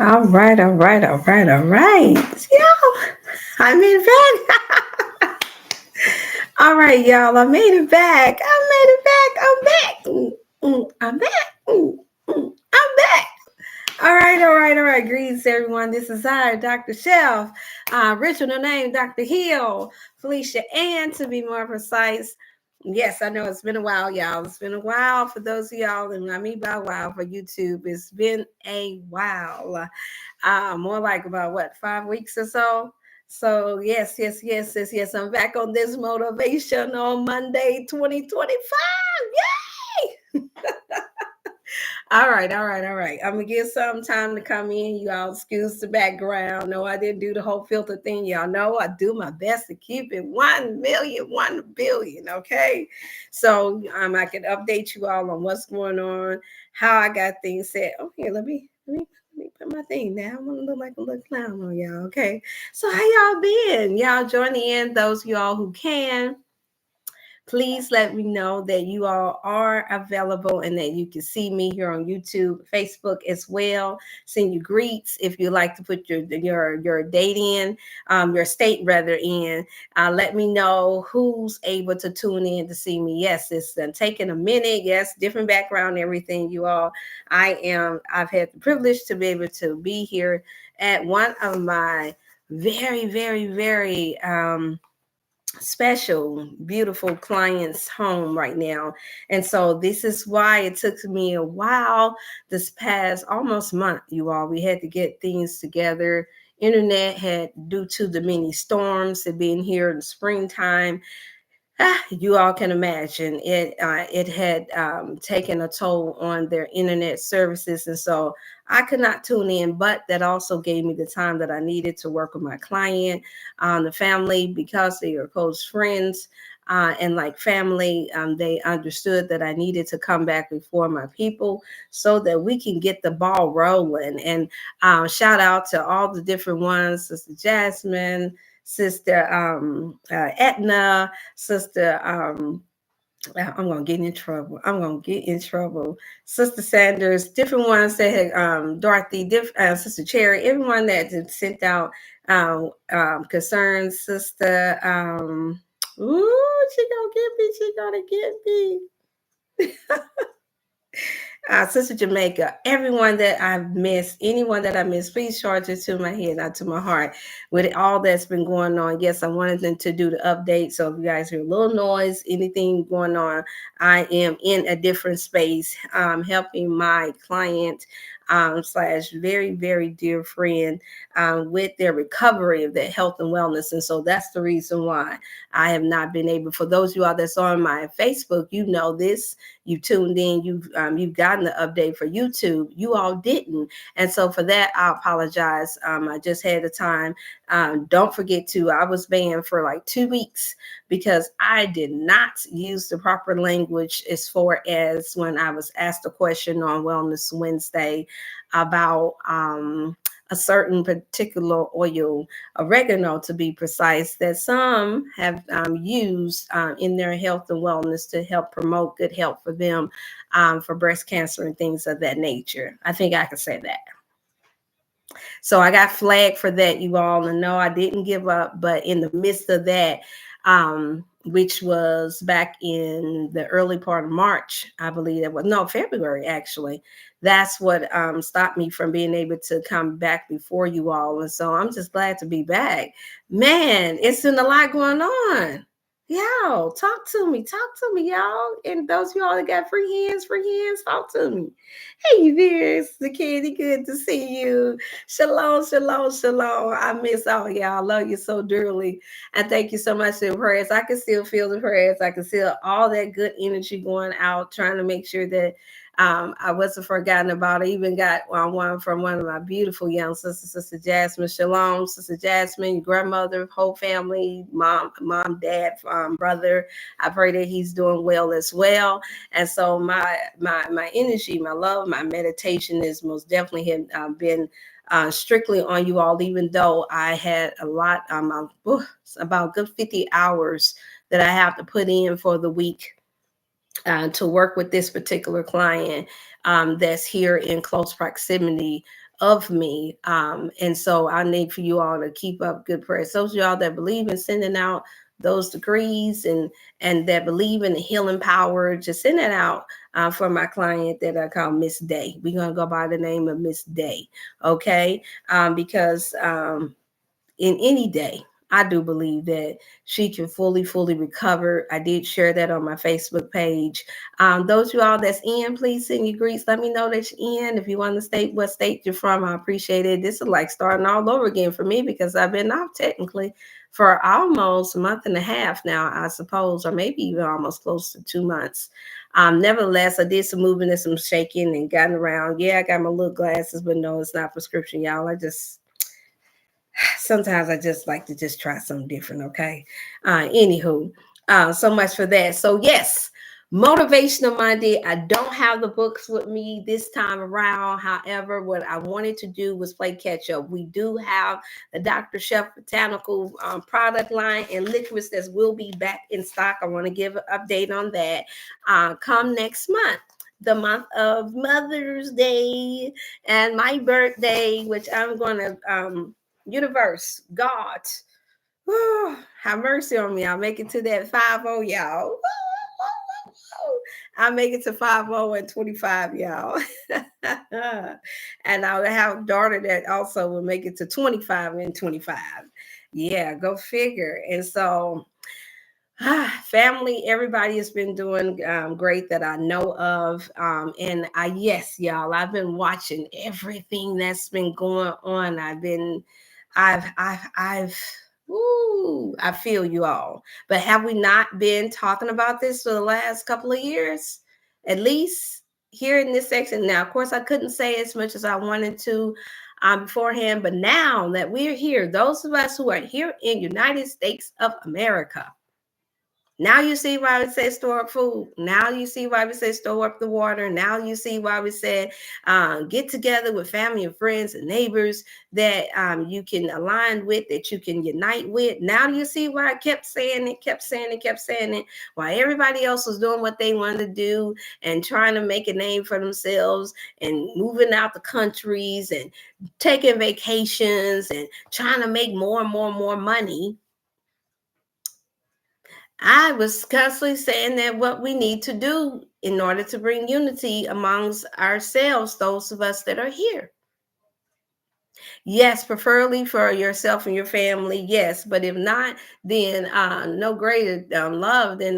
All right, all right, all right, all right. Yo, I made it back. All right, y'all. I made it back. I made it back. I'm back. I'm back. I'm back. All right, all right, all right. Greetings, everyone. This is I, Dr. Chef. Original name, Dr. Hill, Felicia Ann, to be more precise. Yes, I know it's been a while, y'all. It's been a while for those of y'all, and I mean by a while for YouTube. It's been a while. More like about what, 5 weeks or so. So yes. I'm back on this motivation on Monday, 2025. Yay! All right. I'm gonna give some time to come in. You all excuse the background. No, I didn't do the whole filter thing. Y'all know I do my best to keep it 1 million, 1 billion. Okay. So I can update you all on what's going on, how I got things set. Oh, here, let me put my thing down. I want to look like a little clown on y'all. Okay. So how y'all been? Y'all join in, those of y'all who can. Please let me know that you all are available and that you can see me here on YouTube, Facebook as well. Send you greets if you like to put your date in, your state rather in. Let me know who's able to tune in to see me. Yes, it's taking a minute. Yes, different background, everything. You all, I've had the privilege to be able to be here at one of my very special, beautiful client's home right now. And so this is why it took me a while this past almost month, you all. We had to get things together. Internet had, due to the many storms that been here in the springtime, you all can imagine it had taken a toll on their internet services, and so I could not tune in. But that also gave me the time that I needed to work with my client, the family, because they are close friends and like family. They understood that I needed to come back before my people so that we can get the ball rolling. And shout out to all the different ones, Sister Jasmine, Sister Etna, Sister I'm gonna get in trouble. Sister Sanders, different ones that had Dorothy, Sister Cherry, everyone that had sent out concerns. Sister, ooh, she gonna get me. She gonna get me. Sister Jamaica, everyone that I've missed, anyone that I missed, please charge it to my head, not to my heart. With all that's been going on, yes, I wanted them to do the update. So if you guys hear a little noise, anything going on, I am in a different space, helping my client slash very dear friend with their recovery of their health and wellness. And so that's the reason why I have not been able. For those of you all that's on my Facebook, you know this. You tuned in, you've gotten the update for YouTube. You all didn't, and so for that I apologize. I just had the time. Don't forget to, I was banned for like 2 weeks because I did not use the proper language as far as when I was asked a question on Wellness Wednesday about a certain particular oil, oregano to be precise, that some have used in their health and wellness to help promote good health for them, for breast cancer and things of that nature. I think I could say that. So I got flagged for that, you all, and no, I didn't give up. But in the midst of that, which was back in the early part of March, I believe it was, no, February actually. That's what stopped me from being able to come back before you all. And so I'm just glad to be back. Man, it's been a lot going on. Y'all, talk to me, y'all. And those of y'all that got free hands, talk to me. Hey, Veers, the kitty, good to see you. Shalom. I miss all y'all. I love you so dearly. And thank you so much for the prayers. I can still feel the prayers. I can feel all that good energy going out, trying to make sure that I wasn't forgotten about. I even got one from one of my beautiful young sisters, Sister Jasmine. Shalom, Sister Jasmine, your grandmother, whole family, mom, dad, brother. I pray that he's doing well as well. And so my energy, my love, my meditation is most definitely have been strictly on you all, even though I had a lot, about good 50 hours that I have to put in for the week to work with this particular client that's here in close proximity of me. And so I need for you all to keep up good prayers. Those of y'all that believe in sending out those degrees and that believe in the healing power, just send that out for my client that I call Miss Day. We're gonna go by the name of Miss Day, okay? Because in any day, I do believe that she can fully recover. I did share that on my Facebook page. Those of you all that's in, please send your greets. Let me know that you're in. If you want to state what state you're from, I appreciate it. This is like starting all over again for me because I've been off technically for almost a month and a half now, I suppose, or maybe even almost close to 2 months. Nevertheless, I did some moving and some shaking and gotten around. Yeah, I got my little glasses, but no, it's not prescription, y'all. Sometimes I just like to just try something different. Okay. Anywho, so much for that. So yes, Motivational Monday. I don't have the books with me this time around. However, what I wanted to do was play catch up. We do have the Dr. Chef botanical product line and licorice that will be back in stock. I want to give an update on that. Come next month, the month of Mother's Day and my birthday, which I'm going to universe, God, have mercy on me. I'll make it to that 50, y'all. I'll make it to 50 and 25, y'all. And I'll have a daughter that also will make it to 25 and 25. Yeah, go figure. And so family, everybody has been doing great that I know of. And yes, y'all, I've been watching everything that's been going on. I feel you all. But have we not been talking about this for the last couple of years? At least here in this section. Now, of course, I couldn't say as much as I wanted to beforehand, but now that we're here, those of us who are here in United States of America, now you see why we say store up food. Now you see why we say store up the water. Now you see why we said get together with family and friends and neighbors that you can align with, that you can unite with. Now you see why I kept saying it, while everybody else was doing what they wanted to do and trying to make a name for themselves and moving out the countries and taking vacations and trying to make more and more money. I was constantly saying that what we need to do in order to bring unity amongst ourselves, those of us that are here. Yes, preferably for yourself and your family. Yes, but if not, then no greater love than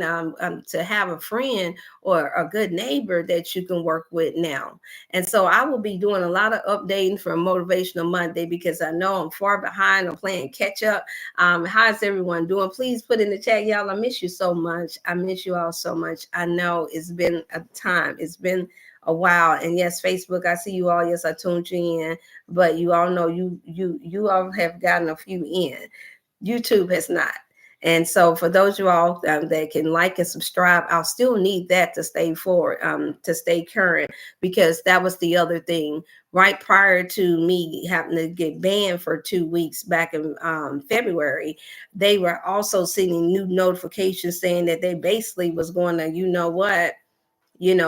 to have a friend or a good neighbor that you can work with now. And so I will be doing a lot of updating for Motivational Monday because I know I'm far behind. I'm playing catch up. How's everyone doing? Please put in the chat, y'all. I miss you so much. I miss you all so much. I know it's been a time. It's been a while. And yes, Facebook, I see you all. Yes, I tuned you in, but you all know you all have gotten a few in. YouTube has not. And so for those of you all that can like and subscribe, I'll still need that to stay forward, to stay current, because that was the other thing. Right prior to me having to get banned for 2 weeks back in February, they were also sending new notifications saying that they basically was going to,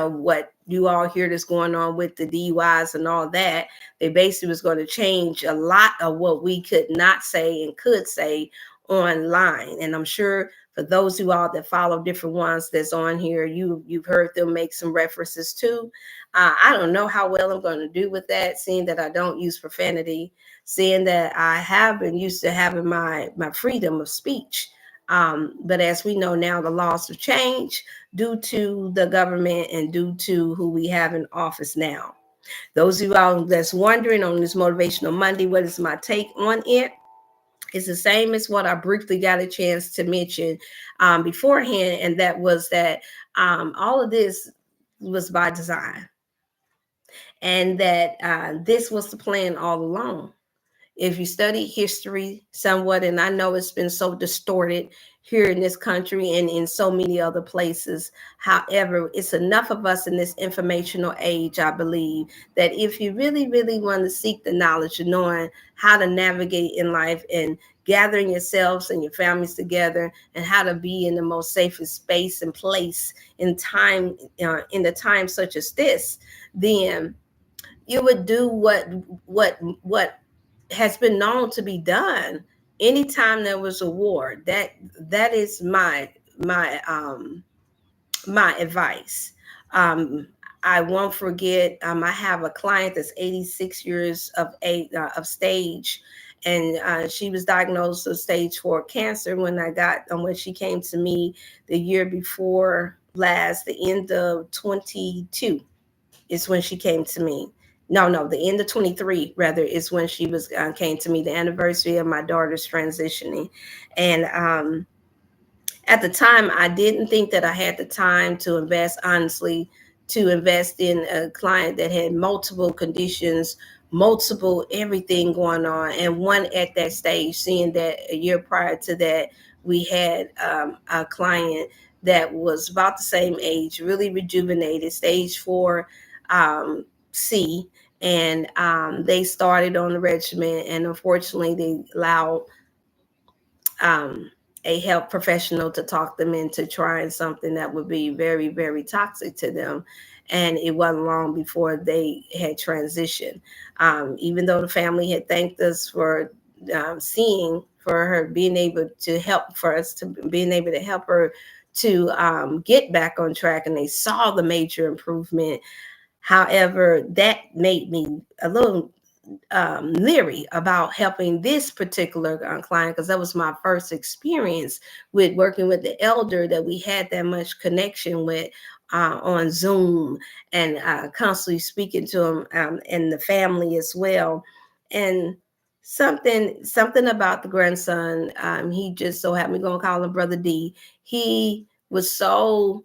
what you all hear that's going on with the DUIs and all that, they basically was going to change a lot of what we could not say and could say online. And I'm sure for those who all that follow different ones that's on here, you've heard them make some references to. I don't know how well I'm going to do with that, seeing that I don't use profanity, seeing that I have been used to having my freedom of speech. But as we know now, the laws have changed due to the government and due to who we have in office now. Those of you all that's wondering on this Motivational Monday, what is my take on it? It's the same as what I briefly got a chance to mention beforehand, and that was that all of this was by design, and that this was the plan all along. If you study history somewhat, and I know it's been so distorted here in this country and in so many other places. However, it's enough of us in this informational age, I believe, that if you really, really want to seek the knowledge of knowing how to navigate in life and gathering yourselves and your families together and how to be in the most safest space and place in time, in the time such as this, then you would do what has been known to be done anytime there was a war. That is my my advice. Um, I won't forget. I have a client that's 86 years of stage, and she was diagnosed with stage 4 cancer when when she came to me the year before last, the end of 22 is when she came to me. No, the end of 23 rather is when she was came to me. The anniversary of my daughter's transitioning, and at the time I didn't think that I had the time to invest, honestly, to invest in a client that had multiple conditions, multiple everything going on, and one at that stage, seeing that a year prior to that we had a client that was about the same age, really rejuvenated, stage 4 C, and they started on the regimen, and unfortunately they allowed um, a health professional to talk them into trying something that would be very, very toxic to them. And it wasn't long before they had transitioned. Even though the family had thanked us for seeing, for her being able to help, for us to being able to help her to get back on track, and they saw the major improvement. However, that made me a little leery about helping this particular client, because that was my first experience with working with the elder that we had that much connection with on Zoom, and constantly speaking to him, and the family as well. And something about the grandson, he just so happened, we're going to call him Brother D. He was so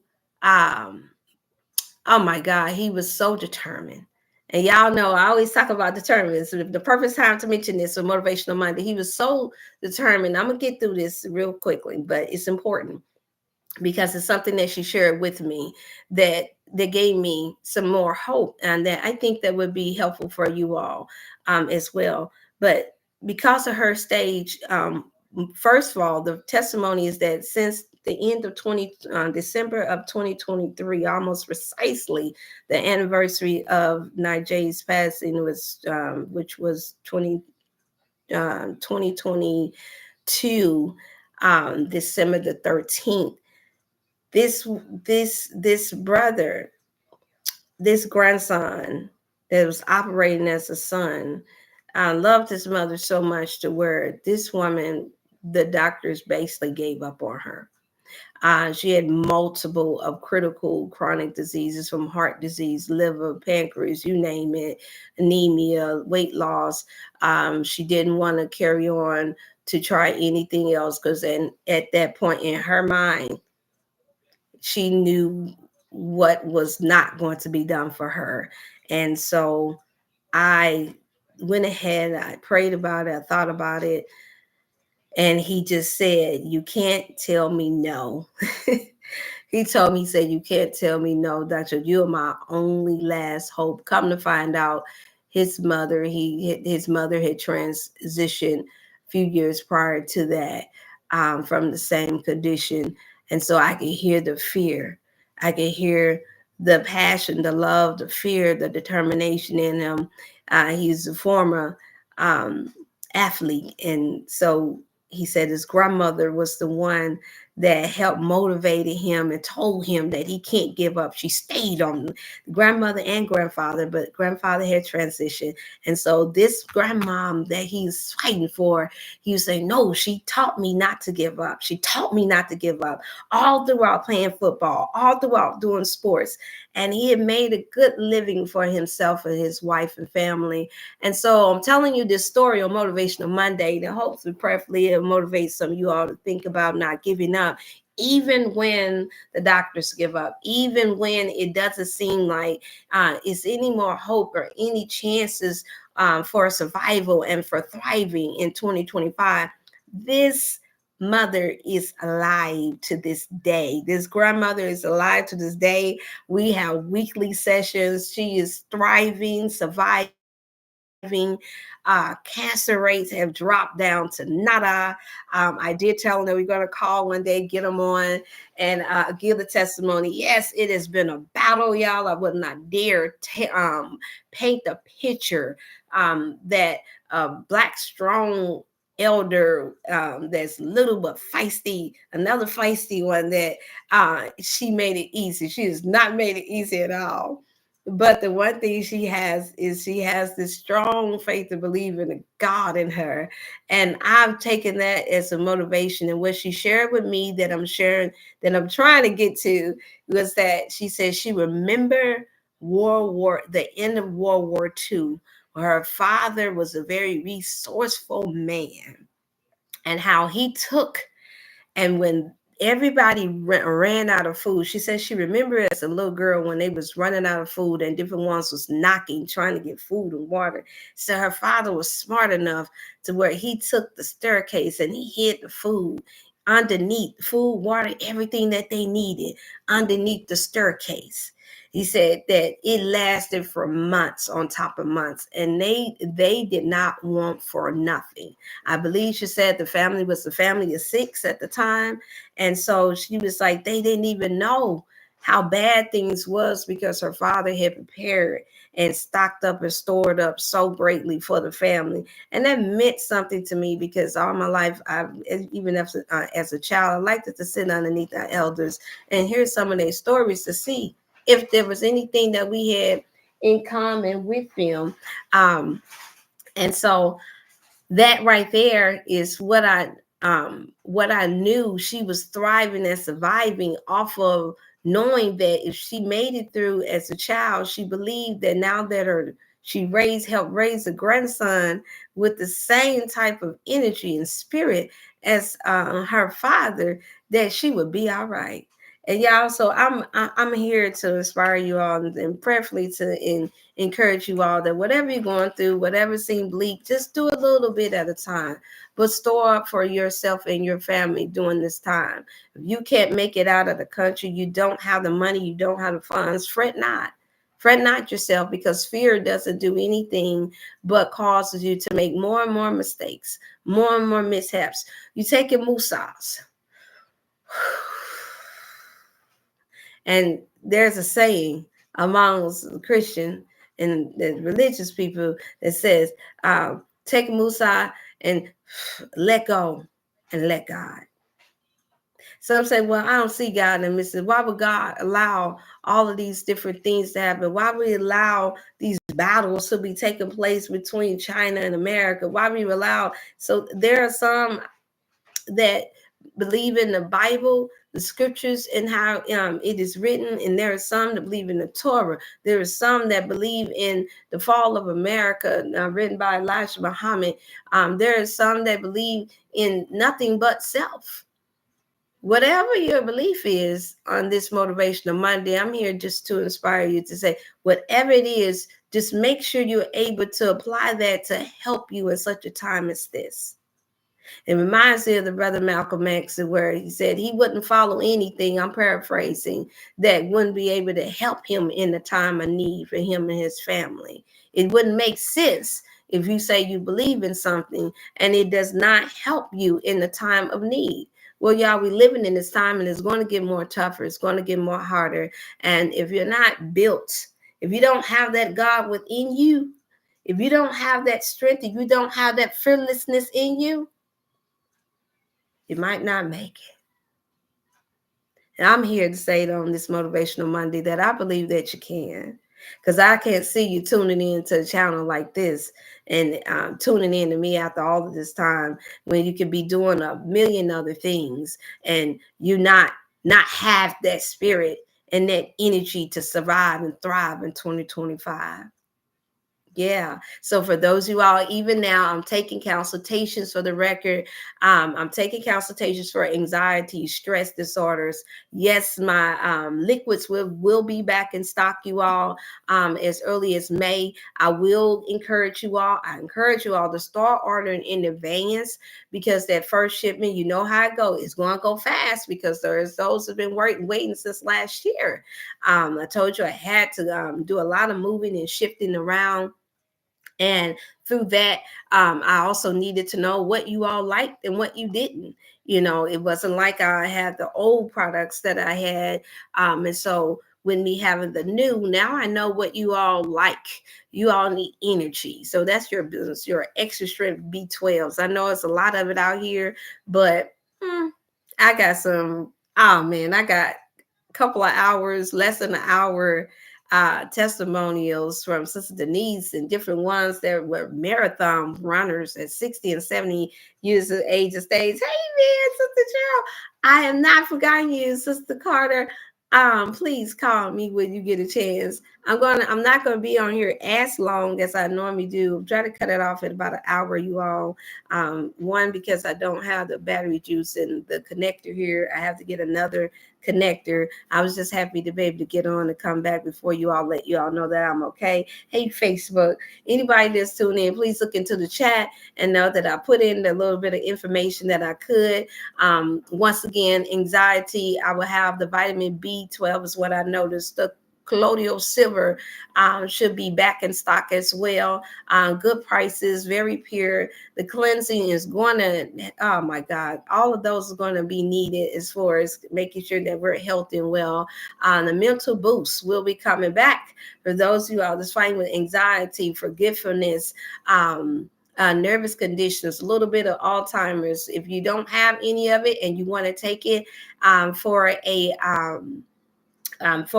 oh my God, he was so determined. And y'all know I always talk about determined. So the perfect time to mention this for Motivational Monday. He was so determined. I'm gonna get through this real quickly, but it's important because it's something that she shared with me that gave me some more hope, and that I think that would be helpful for you all as well. But because of her stage, first of all, the testimony is that since the end of December of 2023, almost precisely the anniversary of Nija's passing was, which was 2022, December the 13th. This this brother, this grandson that was operating as a son, loved his mother so much to where this woman, the doctors basically gave up on her. She had multiple of critical chronic diseases, from heart disease, liver, pancreas, you name it, anemia, weight loss. She didn't want to carry on to try anything else, because then at that point in her mind, she knew what was not going to be done for her. And so I went ahead, I prayed about it, I thought about it, and he just said, "You can't tell me no." He told me, he said, "You can't tell me no, Doctor. You're my only last hope." Come to find out, his mother had transitioned a few years prior to that, from the same condition. And so I could hear the fear. I could hear the passion, the love, the fear, the determination in him. He's a former athlete. And so he said his grandmother was the one that helped motivated him and told him that he can't give up. She stayed on the grandmother and grandfather, but grandfather had transitioned. And so this grandmom that he's fighting for, he was saying, "No, she taught me not to give up. She taught me not to give up all throughout playing football, all throughout doing sports." And he had made a good living for himself and his wife and family. And so I'm telling you this story on Motivational Monday to hopefully, prayerfully, motivate some of you all to think about not giving up, even when the doctors give up, even when it doesn't seem like it's any more hope or any chances for survival and for thriving in 2025. This mother is alive to this day. This grandmother is alive to this day. We have weekly sessions. She is thriving, surviving, Cancer rates have dropped down to nada. I did tell them that we're going to call one day, get them on, and give the testimony. Yes, it has been a battle, y'all. I would not dare paint the picture that Black strong elder that's little but feisty, another feisty one that she made it easy. She has not made it easy at all. But the one thing she has is she has this strong faith to believe in a God in her. And I've taken that as a motivation. And what she shared with me that I'm sharing, that I'm trying to get to, was that she said she remembered the end of World War II, where her father was a very resourceful man, and how he took, and when everybody ran out of food, she said she remembered as a little girl when they was running out of food and different ones was knocking, trying to get food and water. So her father was smart enough to where he took the staircase and he hid the food underneath, food, water, everything that they needed underneath the staircase. He said that it lasted for months on top of months, and they did not want for nothing. I believe she said the family was a family of 6 at the time. And so she was like, they didn't even know how bad things was because her father had prepared and stocked up and stored up so greatly for the family. And that meant something to me because all my life, even as a child, I liked it to sit underneath our elders and hear some of their stories to see if there was anything that we had in common with them. And so that right there is what I knew. She was thriving and surviving off of knowing that if she made it through as a child, she believed that now that she helped raise a grandson with the same type of energy and spirit as her father, that she would be all right. And y'all, so I'm here to inspire you all and prayerfully to encourage you all that whatever you're going through, whatever seems bleak, just do a little bit at a time, but store up for yourself and your family during this time. If you can't make it out of the country, you don't have the money, you don't have the funds, fret not. Fret not yourself, because fear doesn't do anything but causes you to make more and more mistakes, more and more mishaps. You take your musas. And there's a saying amongst Christian and the religious people that says, take Musa and let go and let God. Some say, well, I don't see God in the midst of it. Why would God allow all of these different things to happen? Why would he allow these battles to be taking place between China and America? Why would he allow? So there are some that believe in the Bible, the scriptures, and how it is written, and there are some that believe in the Torah. There are some that believe in the fall of America, written by Elijah Muhammad. There are some that believe in nothing but self. Whatever your belief is on this Motivational Monday, I'm here just to inspire you to say, whatever it is, just make sure you're able to apply that to help you in such a time as this. It reminds me of the brother Malcolm X, where he said he wouldn't follow anything, I'm paraphrasing, that wouldn't be able to help him in the time of need for him and his family. It wouldn't make sense if you say you believe in something and it does not help you in the time of need. Well, y'all, we're living in this time and it's going to get more tougher. It's going to get more harder. And if you're not built, if you don't have that God within you, if you don't have that strength, if you don't have that fearlessness in you, you might not make it. And I'm here to say it on this Motivational Monday that I believe that you can. Because I can't see you tuning in to a channel like this and tuning in to me after all of this time when you could be doing a million other things and you not have that spirit and that energy to survive and thrive in 2025. Yeah. So for those of you all, even now, I'm taking consultations for the record. I'm taking consultations for anxiety, stress disorders. Yes, my liquids will be back in stock, you all, as early as May. I encourage you all to start ordering in advance, because that first shipment, you know how it goes. It's going to go fast because there's those who've been waiting since last year. I told you I had to do a lot of moving and shifting around. And through that, I also needed to know what you all liked and what you didn't. It wasn't like I had the old products that I had. And so when me having the new, now I know what you all like. You all need energy. So that's your business, your extra strength B12s. I know it's a lot of it out here, but I got some. Oh man, I got couple of hours, less than an hour, testimonials from Sister Denise and different ones that were marathon runners at 60 and 70 years of age of stage. Hey man, Sister Cheryl, I have not forgotten you, Sister Carter. Please call me when you get a chance. I'm not gonna be on here as long as I normally do. Try to cut it off at about an hour, you all. One, because I don't have the battery juice and the connector here. I have to get another connector. I was just happy to be able to get on and come back before you all, let you all know that I'm okay. Hey, Facebook, anybody that's tuning in, please look into the chat and know that I put in a little bit of information that I could. Once again, anxiety, I will have the vitamin B12 is what I noticed. The colloidal silver should be back in stock as well. Good prices, very pure. The cleansing is going to, oh my God, all of those are going to be needed as far as making sure that we're healthy and well. The mental boost will be coming back for those of you all that's fighting with anxiety, forgetfulness, nervous conditions, a little bit of Alzheimer's. If you don't have any of it and you want to take it for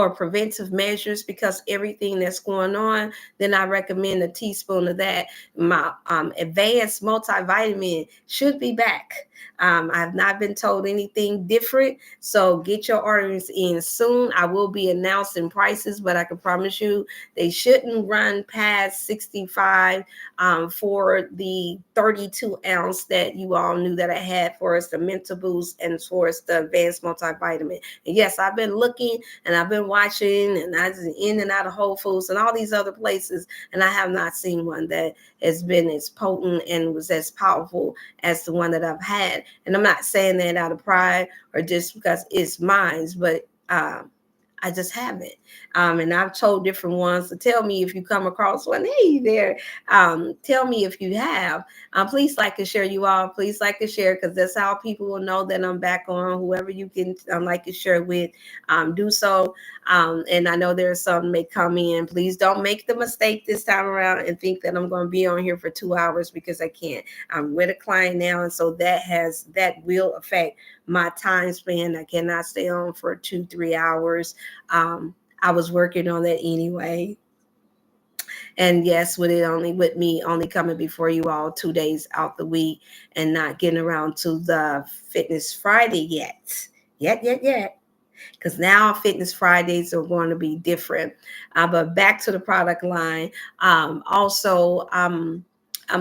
preventive measures, because everything that's going on, then I recommend a teaspoon of that. My advanced multivitamin should be back. I've not been told anything different, so get your orders in soon. I will be announcing prices, but I can promise you they shouldn't run past 65 for the 32 ounce that you all knew that I had for us, the mental boost, and for us the advanced multivitamin. And yes, I've been looking and I've been watching, and I was in and out of Whole Foods and all these other places, and I have not seen one that has been as potent and was as powerful as the one that I've had. And I'm not saying that out of pride or just because it's mine, but I just haven't. And I've told different ones to tell me if you come across one. Hey there, tell me if you have. Please like and share, you all. Please like and share, because that's how people will know that I'm back on. Whoever you can like and share with, do so. And I know there are some may come in. Please don't make the mistake this time around and think that I'm going to be on here for 2 hours, because I can't. I'm with a client now, and so that will affect my time span. I cannot stay on for 2-3 hours. I was working on that anyway. And yes, with me only coming before you all 2 days out the week and not getting around to the Fitness Friday yet. Because now Fitness Fridays are going to be different. But back to the product line. Also, I'm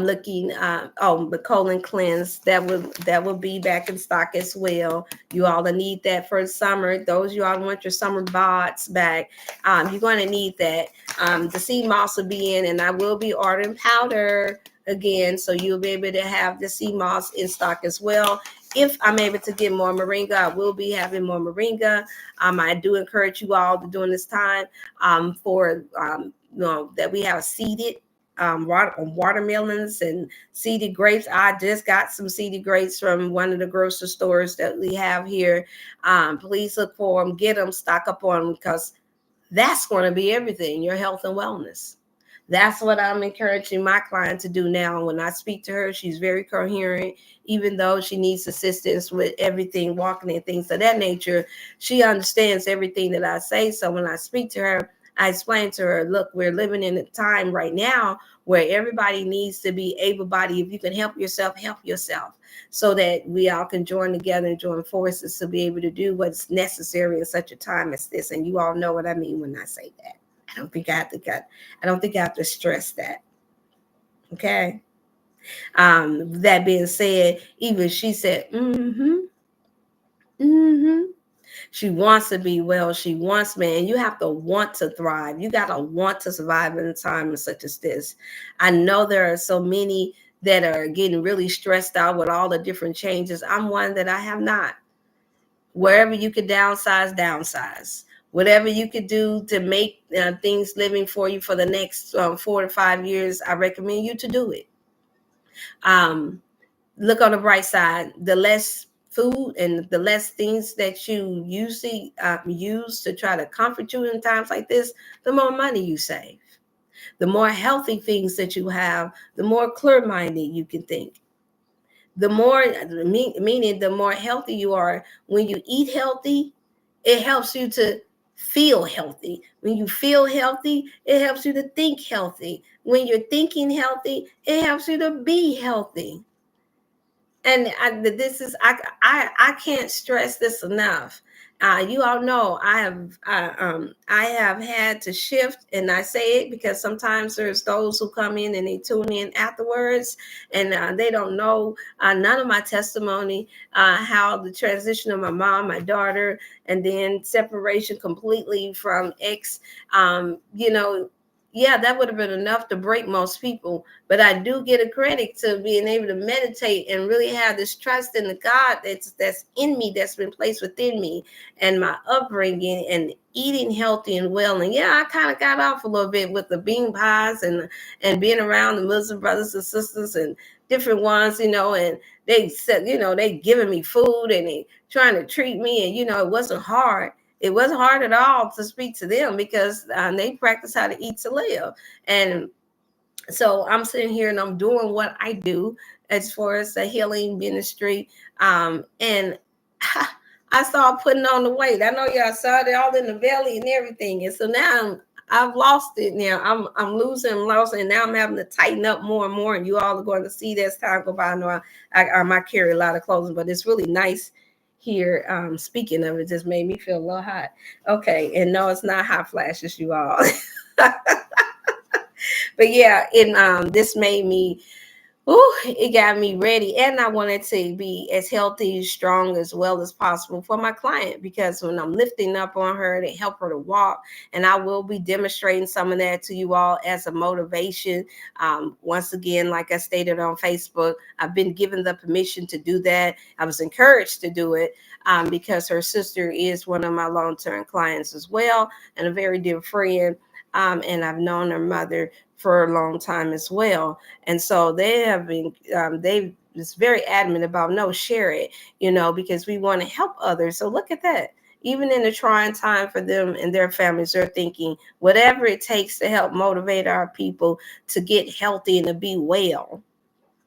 looking. The colon cleanse that will be back in stock as well. You all need that for summer. Those you all want your summer bods back. You're going to need that. The sea moss will be in, and I will be ordering powder again, so you'll be able to have the sea moss in stock as well. If I'm able to get more moringa, I will be having more moringa. I do encourage you all to during this time that we have seeded watermelons and seeded grapes. I just got some seeded grapes from one of the grocery stores that we have here. Please look for them, get them, stock up on them, because that's going to be everything, your health and wellness. That's what I'm encouraging my client to do now. When I speak to her, she's very coherent. Even though she needs assistance with everything, walking and things of that nature, she understands everything that I say. So when I speak to her, I explain to her, look, we're living in a time right now where everybody needs to be able-bodied. If you can help yourself, so that we all can join together and join forces to be able to do what's necessary in such a time as this. And you all know what I mean when I say that. I don't think I have to stress that. Okay. That being said, even she said, she wants to be well. She wants, man, you have to want to thrive. You got to want to survive in a time such as this. I know there are so many that are getting really stressed out with all the different changes. I'm one that I have not. Wherever you could downsize. Whatever you could do to make things living for you for the next 4 to 5 years, I recommend you to do it. Look on the bright side. The less food and the less things that you usually use to try to comfort you in times like this, the more money you save. The more healthy things that you have, the more clear-minded you can think. The more, meaning the more healthy you are. When you eat healthy, it helps you to feel healthy. When you feel healthy, it helps you to think healthy. When you're thinking healthy, it helps you to be healthy. And I can't stress this enough. You all know I have had to shift, and I say it because sometimes there's those who come in and they tune in afterwards, and they don't know none of my testimony, how the transition of my mom, my daughter, and then separation completely from ex. Yeah, that would have been enough to break most people. But I do get a credit to being able to meditate and really have this trust in the God that's in me, that's been placed within me, and my upbringing and eating healthy and well. And yeah, I kind of got off a little bit with the bean pies and being around the Muslim brothers and sisters and different ones, and they said, they giving me food and they trying to treat me, and it wasn't hard. It wasn't hard at all to speak to them because they practice how to eat to live. And so I'm sitting here and I'm doing what I do as far as the healing ministry. And I started putting on the weight. I know y'all saw it all in the belly and everything. And so now I've lost it now. I'm losing, and now I'm having to tighten up more and more. And you all are going to see as time go by. I know I might carry a lot of clothing, but it's really nice here. Speaking of it, just made me feel a little hot. Okay, and no, it's not hot flashes, you all. But yeah, this made me, it got me ready, and I wanted to be as healthy, strong, as well as possible for my client, because when I'm lifting up on her to help her to walk, and I will be demonstrating some of that to you all as a motivation. Once again, like I stated on Facebook, I've been given the permission to do that. I was encouraged to do it because her sister is one of my long-term clients as well, and a very dear friend. And I've known her mother for a long time as well. And so they have been, they was very adamant about no, share it, because we want to help others. So look at that. Even in a trying time for them and their families, they're thinking whatever it takes to help motivate our people to get healthy and to be well.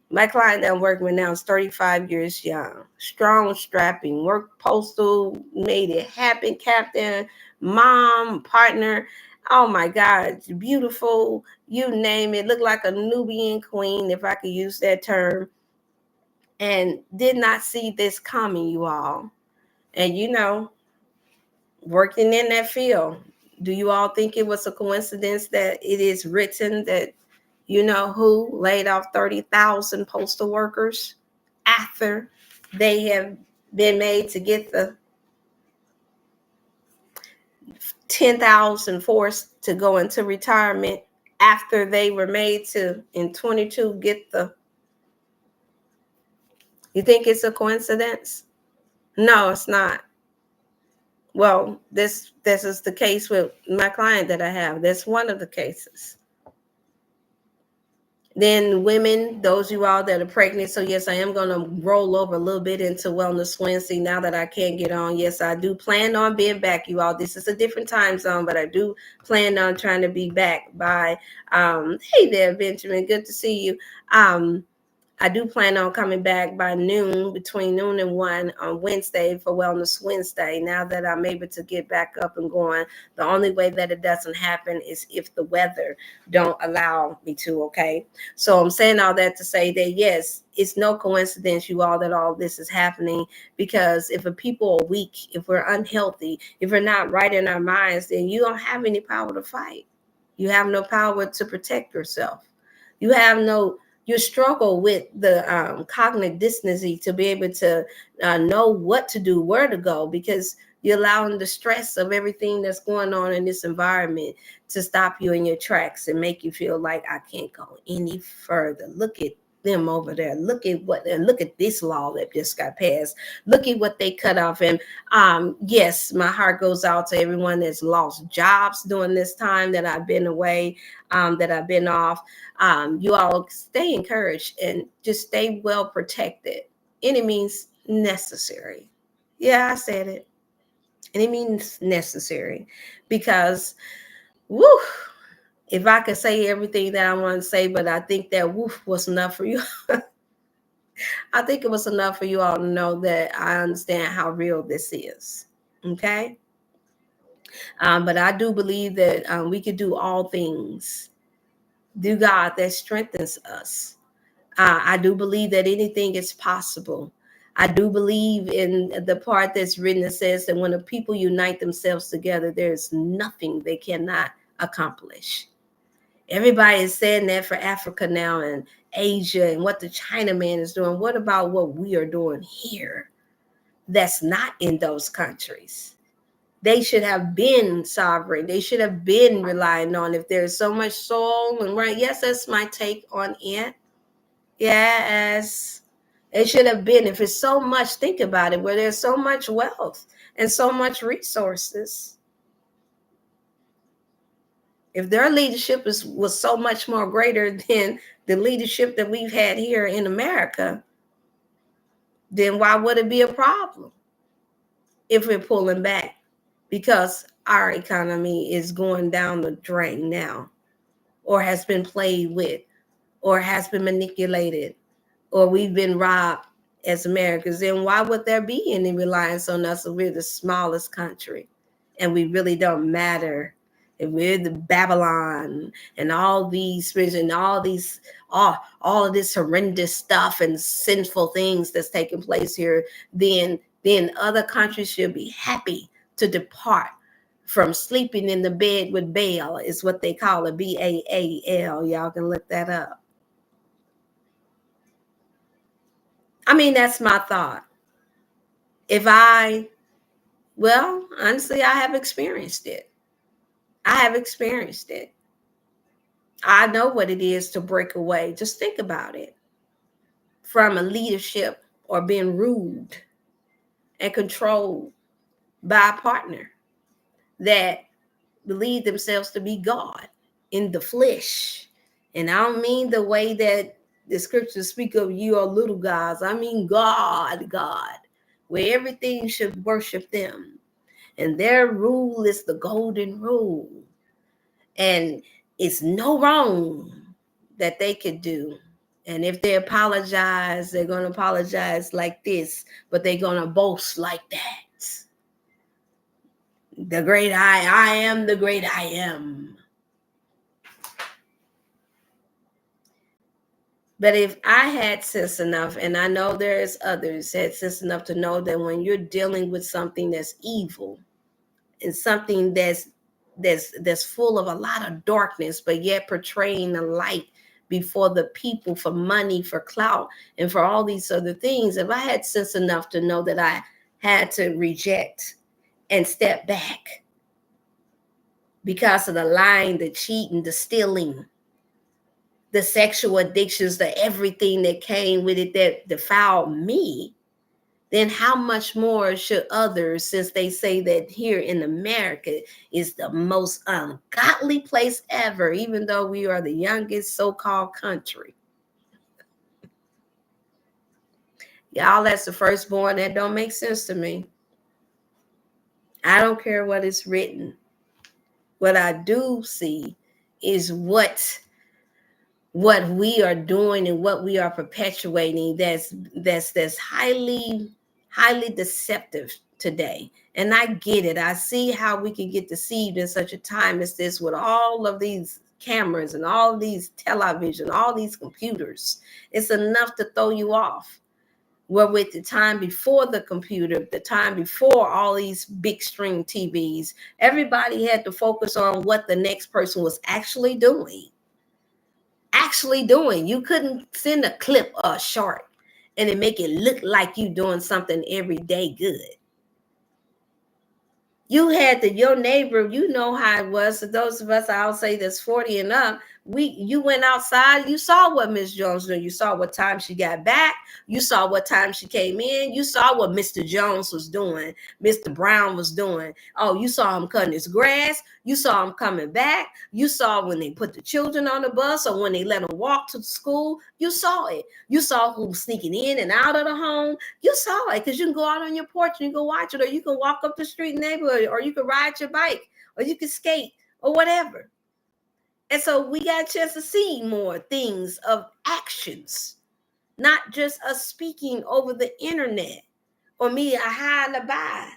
My client that I'm working with now is 35 years young, strong, strapping, work postal, made it happen, captain, mom, partner. Oh my God, beautiful. You name it. Looked like a Nubian queen, if I could use that term. And did not see this coming, you all. And working in that field, do you all think it was a coincidence that it is written that who laid off 30,000 postal workers after they have been made to get the 10,000 forced to go into retirement after they were made to in 22 get the. You think it's a coincidence? No, it's not. Well, this is the case with my client that I have. That's one of the cases. Then women, those you all that are pregnant. So yes, I am going to roll over a little bit into Wellness Wednesday now that I can't get on. Yes, I do plan on being back, you all. This is a different time zone, but I do plan on trying to be back by, hey there, Benjamin. Good to see you. I do plan on coming back by noon, between noon and 1 on Wednesday for Wellness Wednesday. Now that I'm able to get back up and going, the only way that it doesn't happen is if the weather don't allow me to, okay? So I'm saying all that to say that, yes, it's no coincidence, you all, that all this is happening, because if a people are weak, if we're unhealthy, if we're not right in our minds, then you don't have any power to fight. You have no power to protect yourself. You struggle with the cognitive dissonance to be able to know what to do, where to go, because you're allowing the stress of everything that's going on in this environment to stop you in your tracks and make you feel like I can't go any further. Look at them over there. Look at this law that just got passed. Look at what they cut off. And yes, my heart goes out to everyone that's lost jobs during this time that I've been away, that I've been off. You all stay encouraged and just stay well protected. Any means necessary. Yeah, I said it. Any means necessary, because woo, if I could say everything that I want to say, but I think that woof was enough for you. I think it was enough for you all to know that I understand how real this is. Okay. But I do believe that we could do all things through God that strengthens us. I do believe that anything is possible. I do believe in the part that's written that says that when the people unite themselves together, there's nothing they cannot accomplish. Everybody is saying that for Africa now and Asia and what the Chinaman is doing. What about what we are doing here that's not in those countries? They should have been sovereign. They should have been relying on, if there's so much soul and right. Yes, that's my take on it. Yes, it should have been. If it's so much, think about it, where there's so much wealth and so much resources. If their leadership was so much more greater than the leadership that we've had here in America, then why would it be a problem if we're pulling back? Because our economy is going down the drain now, or has been played with, or has been manipulated, or we've been robbed as Americans. Then why would there be any reliance on us if we're the smallest country and we really don't matter? If we're the Babylon and all these spirits and all of this horrendous stuff and sinful things that's taking place here, then other countries should be happy to depart from sleeping in the bed with Baal, is what they call it, Baal. Y'all can look that up. I mean, that's my thought. Well, honestly, I have experienced it. I have experienced it. I know what it is to break away. Just think about it. From a leadership or being ruled and controlled by a partner that believe themselves to be God in the flesh. And I don't mean the way that the scriptures speak of you are little gods. I mean God, where everything should worship them. And their rule is the golden rule. And it's no wrong that they could do. And if they apologize, they're going to apologize like this, but they're going to boast like that. The great I am the great I am. But if I had sense enough, and I know there's others had sense enough to know that when you're dealing with something that's evil and something that's full of a lot of darkness, but yet portraying the light before the people for money, for clout, and for all these other things, if I had sense enough to know that I had to reject and step back because of the lying, the cheating, the stealing, the sexual addictions, the everything that came with it that defiled me, then how much more should others, since they say that here in America is the most ungodly place ever, even though we are the youngest so-called country. Y'all, that's the firstborn. That don't make sense to me. I don't care what is written. What I do see is what we are doing and what we are perpetuating that's highly deceptive today. And I get it. I see how we can get deceived in such a time as this with all of these cameras and all these television, all these computers. It's enough to throw you off. Where with the time before the computer, the time before all these big screen TVs, everybody had to focus on what the next person was actually doing. You couldn't send a clip or a short and it make it look like you doing something every day good. You had your neighbor, you know how it was. So those of us, I'll say that's 40 and up, You went outside, you saw what Miss Jones did. You saw what time she got back. You saw what time she came in. You saw what Mr. Jones was doing, Mr. Brown was doing. Oh, you saw him cutting his grass. You saw him coming back. You saw when they put the children on the bus or when they let them walk to school. You saw it. You saw who sneaking in and out of the home. You saw it because you can go out on your porch and you can watch it, or you can walk up the street neighborhood, or you can ride your bike, or you can skate, or whatever. And so we got a chance to see more things of actions, not just us speaking over the internet or me a high and a by.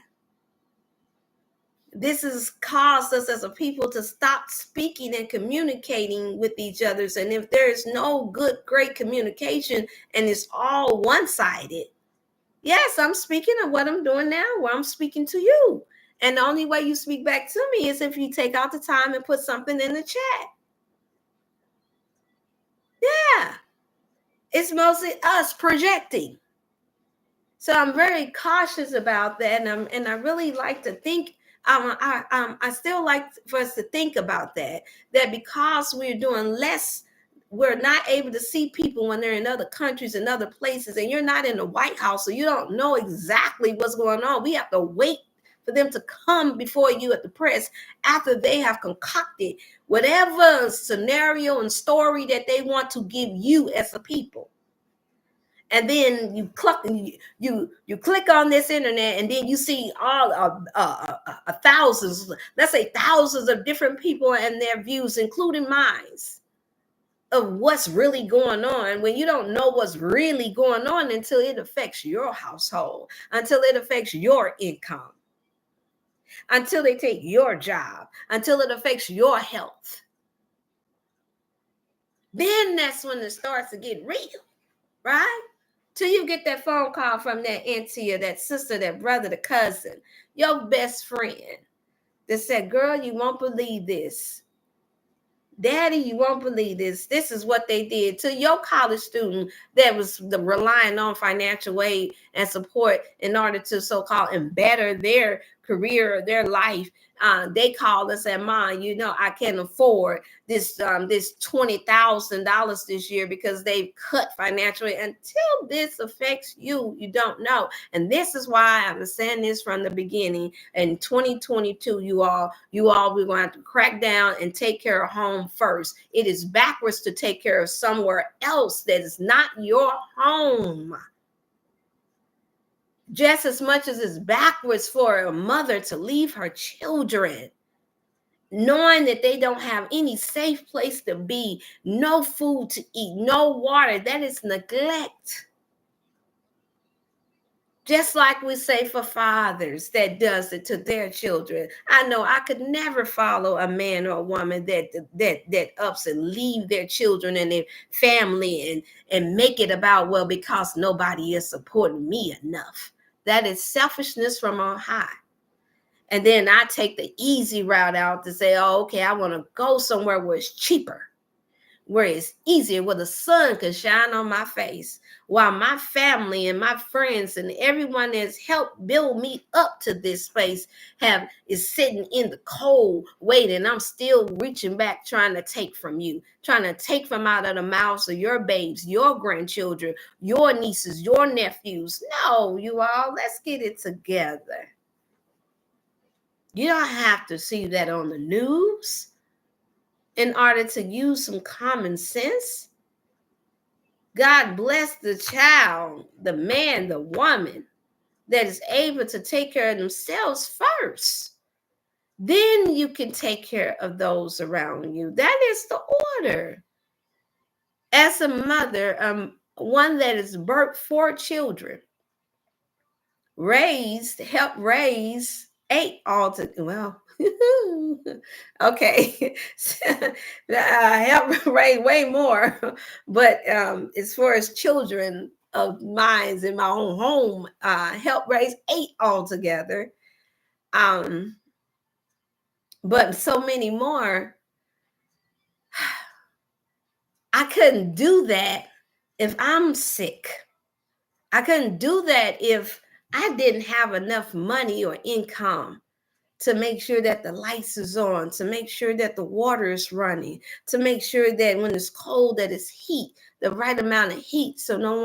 This has caused us as a people to stop speaking and communicating with each other. And if there is no good, great communication and it's all one-sided, yes, I'm speaking of what I'm doing now, where I'm speaking to you. And the only way you speak back to me is if you take out the time and put something in the chat. Yeah. It's mostly us projecting. So I'm very cautious about that. And I really like to think, I still like for us to think about that because we're doing less, we're not able to see people when they're in other countries and other places, and you're not in the White House, so you don't know exactly what's going on. We have to wait for them to come before you at the press after they have concocted whatever scenario and story that they want to give you as a people. And then you click on this internet, and then you see all thousands, let's say thousands of different people and their views, including mine, of what's really going on, when you don't know what's really going on until it affects your household, until it affects your income, until they take your job, until it affects your health. Then that's when it starts to get real, right? Till you get that phone call from that auntie or that sister, that brother, the cousin, your best friend that said, girl, you won't believe this. Daddy, you won't believe this. This is what they did to your college student that was relying on financial aid and support in order to so-called better their career or their life. They called us and Mom, I can't afford this $20,000 this year because they've cut financially. Until this affects you, you don't know. And this is why I'm saying this from the beginning. In 2022, you all, we're going to have to crack down and take care of home first. It is backwards to take care of somewhere else that is not your home. Just as much as it's backwards for a mother to leave her children, knowing that they don't have any safe place to be, no food to eat, no water, that is neglect. Just like we say for fathers that does it to their children. I know I could never follow a man or a woman that ups and leave their children and their family and make it about, well, because nobody is supporting me enough. That is selfishness from on high. And then I take the easy route out to say, oh, okay, I want to go somewhere where it's cheaper, where it's easier, where the sun can shine on my face, while my family and my friends and everyone that's helped build me up to this space is sitting in the cold waiting. I'm still reaching back, trying to take from you, trying to take from out of the mouths of your babes, your grandchildren, your nieces, your nephews. No, you all, let's get it together. You don't have to see that on the news in order to use some common sense. God bless the child, the man, the woman that is able to take care of themselves first. Then you can take care of those around you. That is the order. As a mother, one that has birthed 4 children, helped raise 8 altogether. Well, okay. Help raise way more. But as far as children of mine in my own home, help raise 8 altogether. But so many more. I couldn't do that if I'm sick. I couldn't do that if I didn't have enough money or income to make sure that the lights is on, to make sure that the water is running, to make sure that when it's cold that it's heat, the right amount of heat, so no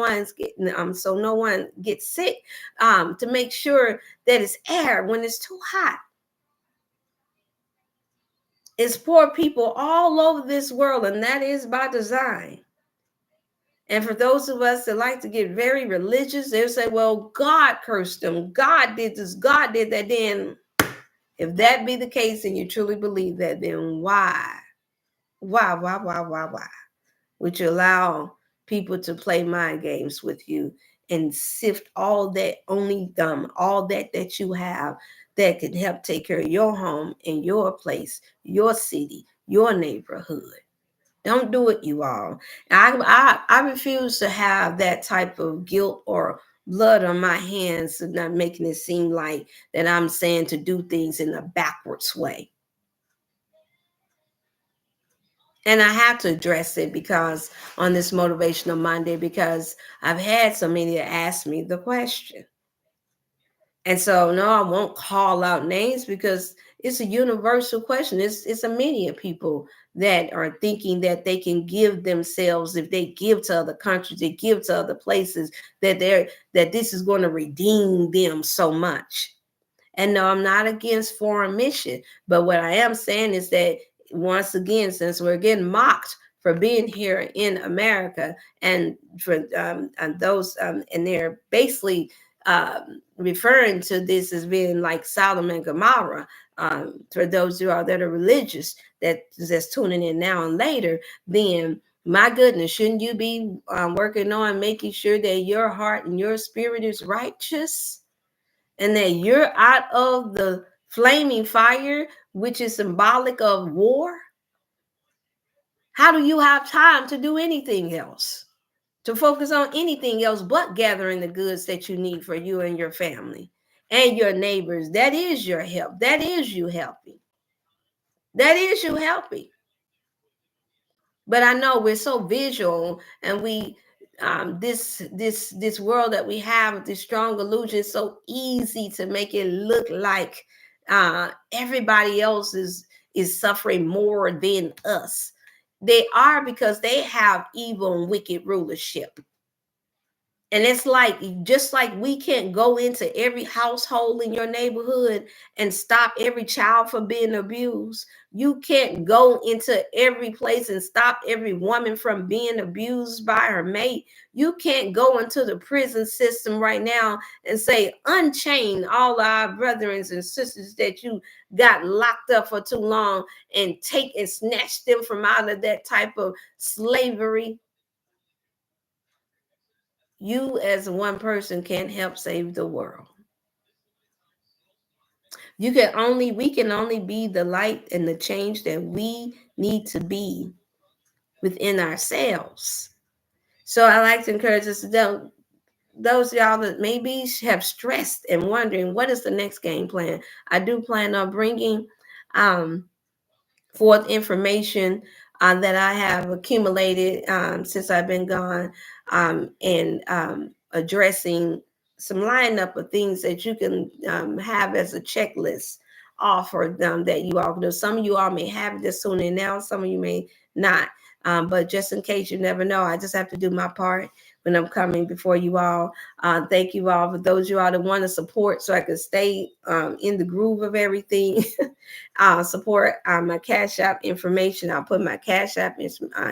one gets sick, to make sure that it's air when it's too hot. It's poor people all over this world, and that is by design. And for those of us that like to get very religious, they'll say, well, God cursed them. God did this. God did that. Then if that be the case and you truly believe that, then why would you allow people to play mind games with you and sift all that all that you have that can help take care of your home and your place, your city, your neighborhood? Don't do it, you all. I refuse to have that type of guilt or blood on my hands, and not making it seem like that I'm saying to do things in a backwards way. And I have to address it because on this Motivational Monday, because I've had so many that ask me the question. And so, no, I won't call out names because it's a universal question. It's a many of people that are thinking that they can give themselves, if they give to other countries, they give to other places, that this is going to redeem them so much. And no, I'm not against foreign mission, but what I am saying is that once again, since we're getting mocked for being here in America, and for and those and they're basically referring to this as being like Sodom and Gomorrah. For those who are that are religious, that's tuning in now and later, then my goodness, shouldn't you be working on making sure that your heart and your spirit is righteous, and that you're out of the flaming fire, which is symbolic of war? How do you have time to do anything else? To focus on anything else but gathering the goods that you need for you and your family and your neighbors? That is your help. That is you helping. That is you helping. But I know we're so visual, and we this world that we have, this strong illusion, is so easy to make it look like everybody else is suffering more than us. They are, because they have evil and wicked rulership. And it's like, just like we can't go into every household in your neighborhood and stop every child from being abused, you can't go into every place and stop every woman from being abused by her mate. You can't go into the prison system right now and say, unchain all our brothers and sisters that you got locked up for too long, and take and snatch them from out of that type of slavery. You as one person can't help save the world. We can only be the light and the change that we need to be within ourselves. So I like to encourage us to those of y'all that maybe have stressed and wondering what is the next game plan. I do plan on bringing forth information that I have accumulated since I've been gone, and addressing some lineup of things that you can have as a checklist offer them, that you all know. Some of you all may have it this soon, and now some of you may not. But just in case, you never know, I just have to do my part when I'm coming before you all. Thank you all for those of you all that want to support, so I can stay in the groove of everything. Support my Cash App information. I'll put my Cash App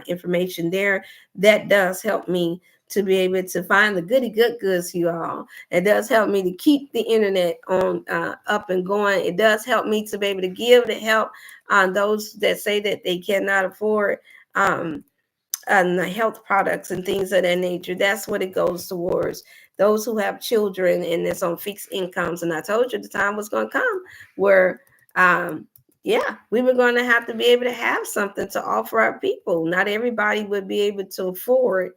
information there. That does help me to be able to find the goody good goods, you all. It does help me to keep the internet on up and going. It does help me to be able to give the help on those that say that they cannot afford the health products and things of that nature. That's what it goes towards. Those who have children and it's on fixed incomes. And I told you the time was going to come where we were going to have to be able to have something to offer our people. Not everybody would be able to afford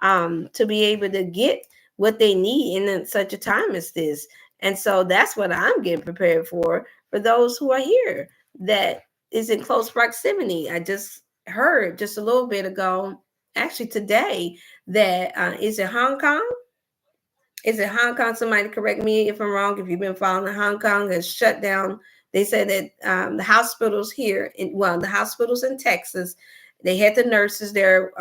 to be able to get what they need in such a time as this. And so that's what I'm getting prepared for those who are here that is in close proximity. I just heard just a little bit ago, actually today, that is it Hong Kong? Is it Hong Kong? Somebody correct me if I'm wrong. If you've been following, Hong Kong has shut down They said that the hospitals here, the hospitals in Texas, they had the nurses there.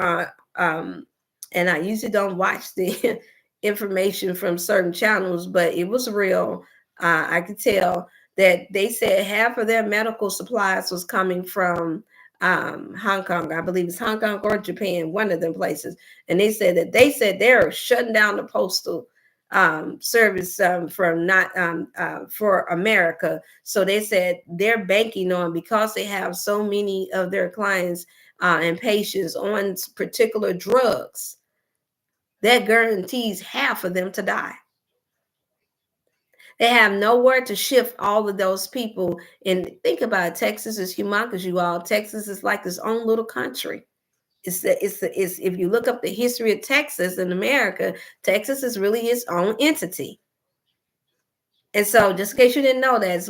And I usually don't watch the information from certain channels, but it was real. I could tell that they said half of their medical supplies was coming from Hong Kong. I believe it's Hong Kong or Japan, one of them places. And they said they're shutting down the postal service from not for America. So they said they're banking on, because they have so many of their clients and patients on particular drugs, that guarantees half of them to die. They have nowhere to shift all of those people. And think about it, Texas is humongous, you all. Texas is like its own little country. It's if you look up the history of Texas in America, Texas is really its own entity. And so, just in case you didn't know that, it's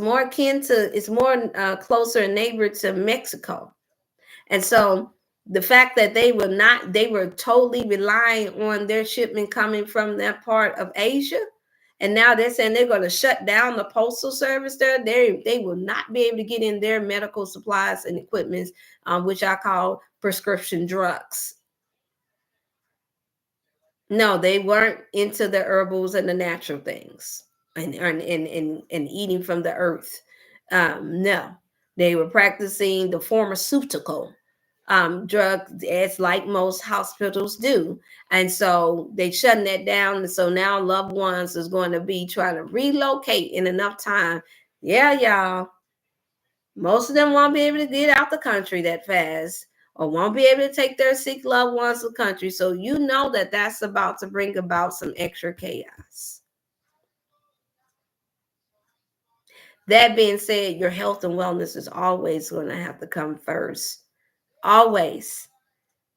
more closer neighbor to Mexico. And so, the fact that they were totally relying on their shipment coming from that part of Asia, and now they're saying they're going to shut down the postal service there. They will not be able to get in their medical supplies and equipment, which I call prescription drugs. No, they weren't into the herbals and the natural things and eating from the earth. No, they were practicing the pharmaceutical drug, as like most hospitals do. And so they shutting that down. And so now loved ones is going to be trying to relocate in enough time. Yeah, y'all. Most of them won't be able to get out the country that fast, or won't be able to take their sick loved ones to the country. So you know that that's about to bring about some extra chaos. That being said, your health and wellness is always going to have to come first. Always.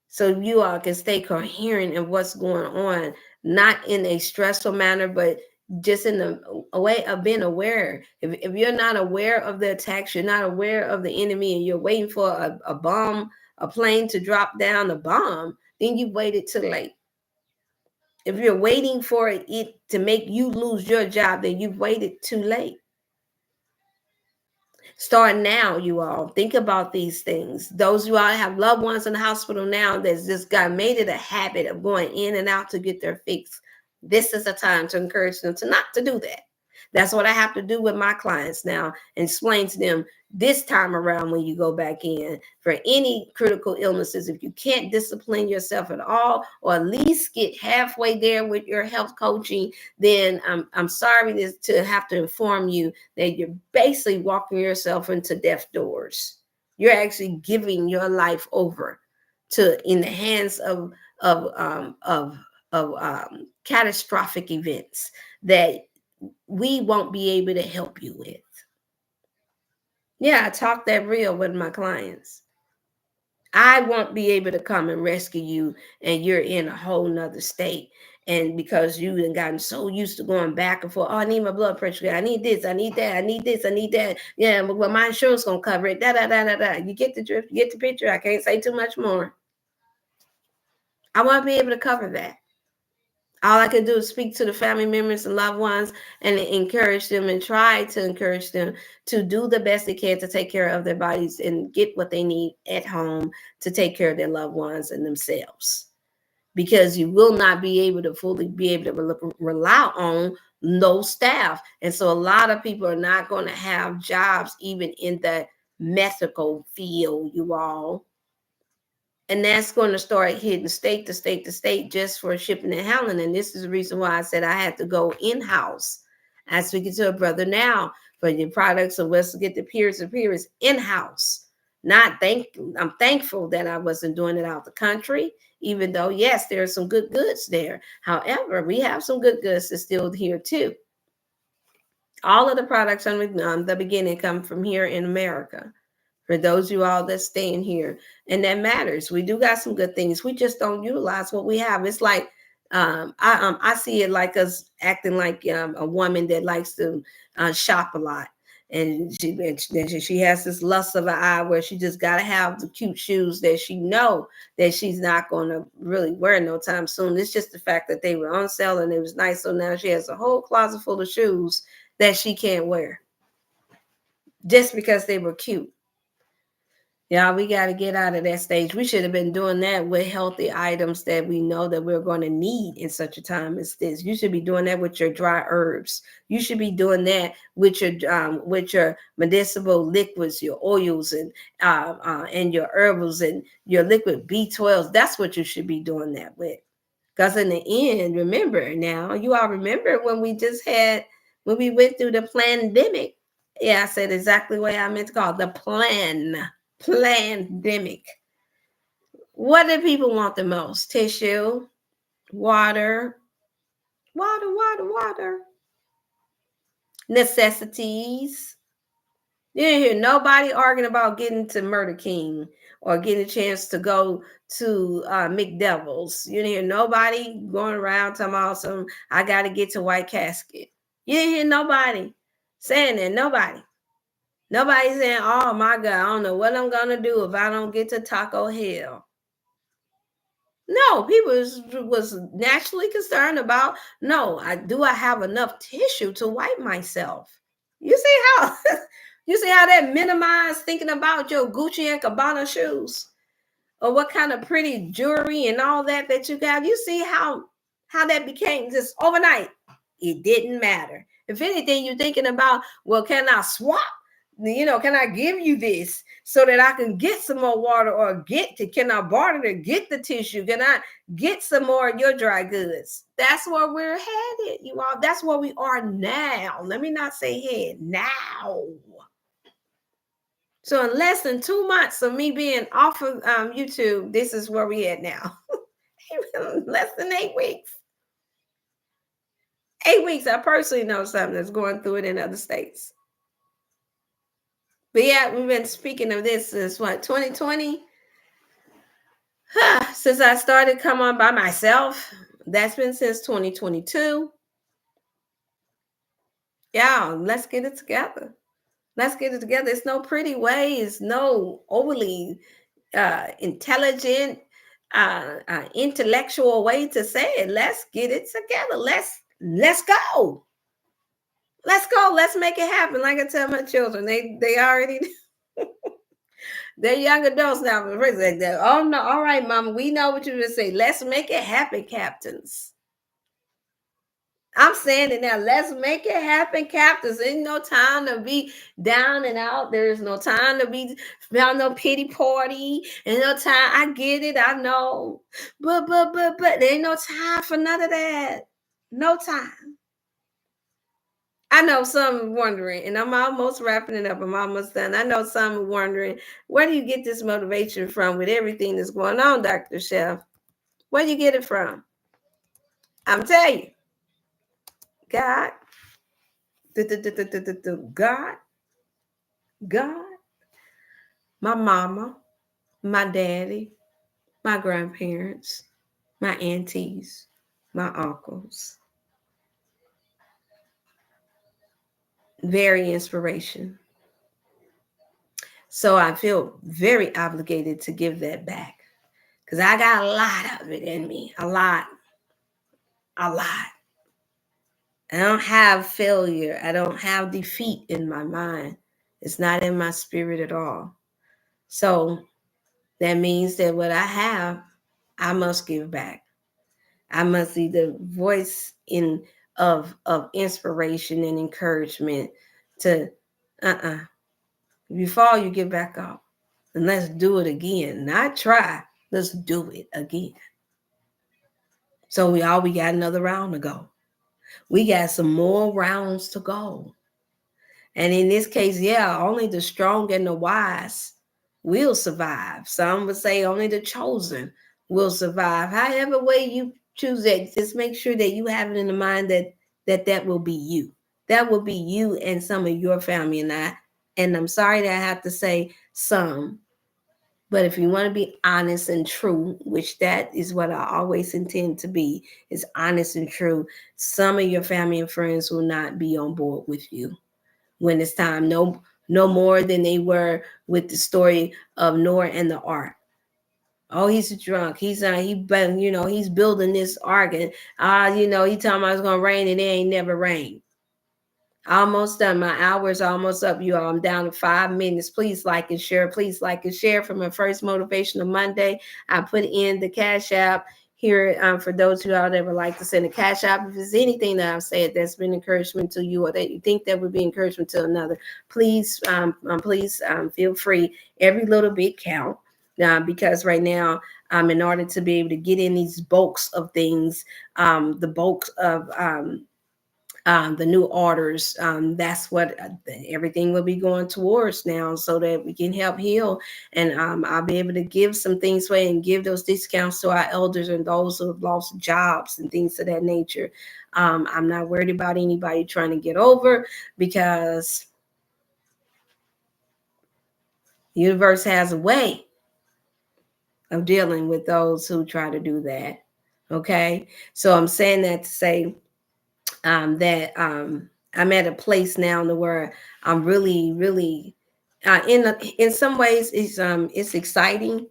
So you all can stay coherent in what's going on, not in a stressful manner, but just in a way of being aware. If you're not aware of the attacks, you're not aware of the enemy, and you're waiting for a bomb, a plane to drop down a bomb, then you've waited too late. If you're waiting for it to make you lose your job, then you've waited too late. Start now, you all. Think about these things. Those you all have loved ones in the hospital now that's just made it a habit of going in and out to get their fix. This is a time to encourage them to not to do that. That's what I have to do with my clients now, and explain to them this time around when you go back in for any critical illnesses. If you can't discipline yourself at all, or at least get halfway there with your health coaching, then I'm sorry to have to inform you that you're basically walking yourself into death doors. You're actually giving your life over in the hands of catastrophic events that we won't be able to help you with. Yeah, I talk that real with my clients. I won't be able to come and rescue you, and you're in a whole nother state. And because you have gotten so used to going back and forth, oh, I need my blood pressure. I need this. I need that. I need this. I need that. Yeah, but my insurance gonna cover it. Da da da da da. You get the drift. You get the picture. I can't say too much more. I won't be able to cover that. All I can do is speak to the family members and loved ones and encourage them, and try to encourage them to do the best they can to take care of their bodies and get what they need at home to take care of their loved ones and themselves. Because you will not be able to fully be able to rely on no staff. And so a lot of people are not going to have jobs even in the medical field, you all. And that's going to start hitting state to state to state just for shipping and handling. And this is the reason why I said I had to go in-house. I'm speaking to a brother now for your products, so let's get the peers and peers in-house. I'm thankful that I wasn't doing it out the country, even though, yes, there are some good goods there. However, we have some good goods that's still here too. All of the products on the beginning come from here in America. For those of you all that's staying here, and that matters. We do got some good things. We just don't utilize what we have. It's like I see it like us acting like a woman that likes to shop a lot, and she has this lust of an eye where she just got to have the cute shoes that she know that she's not going to really wear no time soon. It's just the fact that they were on sale and it was nice. So now she has a whole closet full of shoes that she can't wear. just because they were cute. Yeah, we got to get out of that stage. We should have been doing that with healthy items that we know that we're going to need in such a time as this. You should be doing that with your dry herbs. You should be doing that with your medicinal liquids, your oils, and your herbals and your liquid B12s. That's what you should be doing that with. Because in the end, remember now, you all remember when we went through the pandemic. Yeah, I said exactly what I meant to call it, the pandemic. What do people want the most? Tissue, water, water, necessities. You didn't hear nobody arguing about getting to Murder King or getting a chance to go to McDevil's. You didn't hear nobody going around talking about I got to get to White Casket. You didn't hear nobody saying that. Nobody. Nobody saying, oh my God, I don't know what I'm going to do if I don't get to Taco Hell. No, people was naturally concerned about, do I have enough tissue to wipe myself? You see how you see how that minimized thinking about your Gucci and Cabana shoes or what kind of pretty jewelry and all that you got. You see how that became just overnight. It didn't matter. If anything, you're thinking about, well, can I swap? Can I give you this so that I can get some more water, or can I barter to get the tissue? Can I get some more of your dry goods? That's where we're headed, you all. That's where we are now. Let me not say head, now. So in less than 2 months of me being off of YouTube, this is where we at now. Less than 8 weeks. 8 weeks, I personally know something that's going through it in other states. But yeah, we've been speaking of this since 2020? Since I started come on by myself. That's been since 2022. Yeah, let's get it together. Let's get it together. It's no pretty way. It's no overly intelligent, intellectual way to say it. Let's get it together. Let's go. Let's go. Let's make it happen. Like I tell my children, they already they're young adults now. Like that. Oh no, all right, Mama. We know what you're gonna say. Let's make it happen, captains. I'm saying it now. Let's make it happen, captains. Ain't no time to be down and out. There is no time to be on no pity party. Ain't no time. I get it. I know. But there ain't no time for none of that. No time. I know some wondering, and I'm almost wrapping it up. I'm almost done. I know some wondering, where do you get this motivation from with everything that's going on, Dr. Chef? Where do you get it from? I'm telling you. God, God, my mama, my daddy, my grandparents, my aunties, my uncles. Very inspiration. So I feel very obligated to give that back because I got a lot of it in me. A lot. I don't have failure. I don't have defeat in my mind. It's not in my spirit at all. So that means that what I have, I must give back. I must be the voice of inspiration and encouragement to if you fall, you get back up. And let's do it again. Not try. Let's do it again. So we got another round to go. We got some more rounds to go. And in this case, only the strong and the wise will survive. Some would say only the chosen will survive. However way you choose that, just make sure that you have it in the mind that will be you. That will be you and some of your family. And I'm sorry that I have to say some, but if you want to be honest and true, which that is what I always intend to be, is honest and true, some of your family and friends will not be on board with you when it's time. No more than they were with the story of Noah and the ark. Oh, he's drunk. He's building this ark, and he talking about it's gonna rain and it ain't never rained. Almost done. My hour's almost up, you all. I'm down to 5 minutes. Please like and share. Please like and share. For my first motivational Monday, I put in the Cash App here for those of you all that would like to send a Cash App. If there's anything that I've said that's been encouragement to you or that you think that would be encouragement to another, please, feel free. Every little bit count. Because right now, in order to be able to get in these bulks of things, the bulk of the new orders, that's what everything will be going towards now, so that we can help heal. And I'll be able to give some things away and give those discounts to our elders and those who have lost jobs and things of that nature. I'm not worried about anybody trying to get over, because the universe has a way of dealing with those who try to do that. Okay, so I'm saying that to say that I'm at a place now where I'm really, really, in some ways, it's exciting,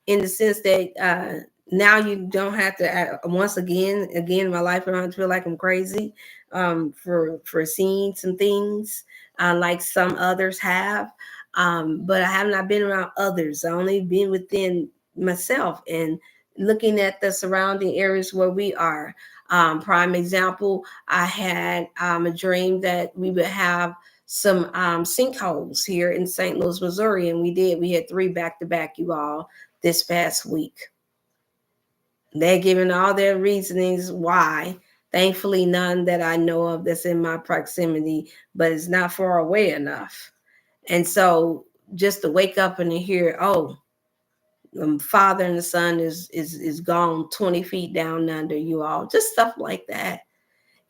in the sense that now you don't have to, once again in my life, I don't feel like I'm crazy for seeing some things like some others have. But I have not been around others. I only been within myself and looking at the surrounding areas where we are. Prime example, I had a dream that we would have some sinkholes here in St. Louis, Missouri, and we did. We had 3 back to back, you all, this past week. They're giving all their reasonings why. Thankfully, none that I know of that's in my proximity, but it's not far away enough. And so just to wake up and to hear, oh, the father and the son is gone 20 feet down under, you all, just stuff like that.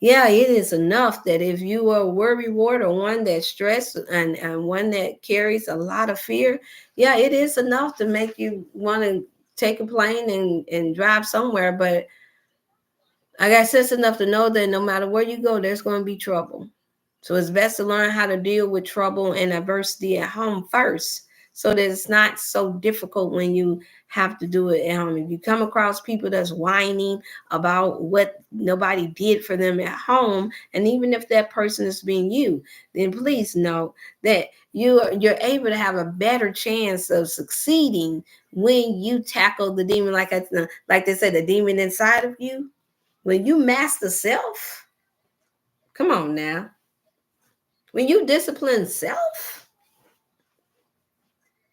Yeah, it is enough that if you are a worry ward or one that's stressed and one that carries a lot of fear, yeah, it is enough to make you want to take a plane and drive somewhere. But I got sense enough to know that no matter where you go, there's going to be trouble. So it's best to learn how to deal with trouble and adversity at home first, so that it's not so difficult when you have to do it at home. If you come across people that's whining about what nobody did for them at home, and even if that person is being you, then please know that you're able to have a better chance of succeeding when you tackle the demon, like they said, the demon inside of you. When you master self, come on now. When you discipline self,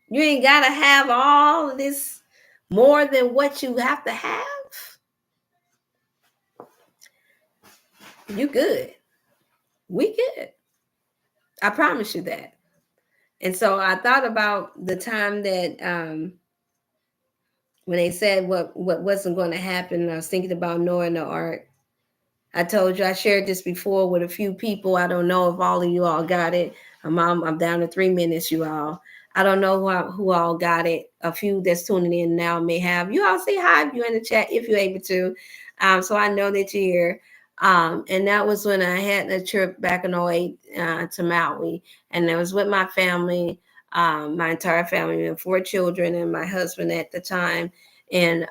you ain't got to have all of this more than what you have to have. You good. We good. I promise you that. And so I thought about the time that when they said what wasn't going to happen. I was thinking about Noah and the ark. I told you, I shared this before with a few people. I don't know if all of you all got it. I'm down to 3 minutes, you all. I don't know who all got it. A few that's tuning in now may have. You all say hi if you're in the chat, if you're able to. So I know that you're here. And that was when I had a trip back in '08 to Maui. And I was with my family, my entire family, and 4 children and my husband at the time. And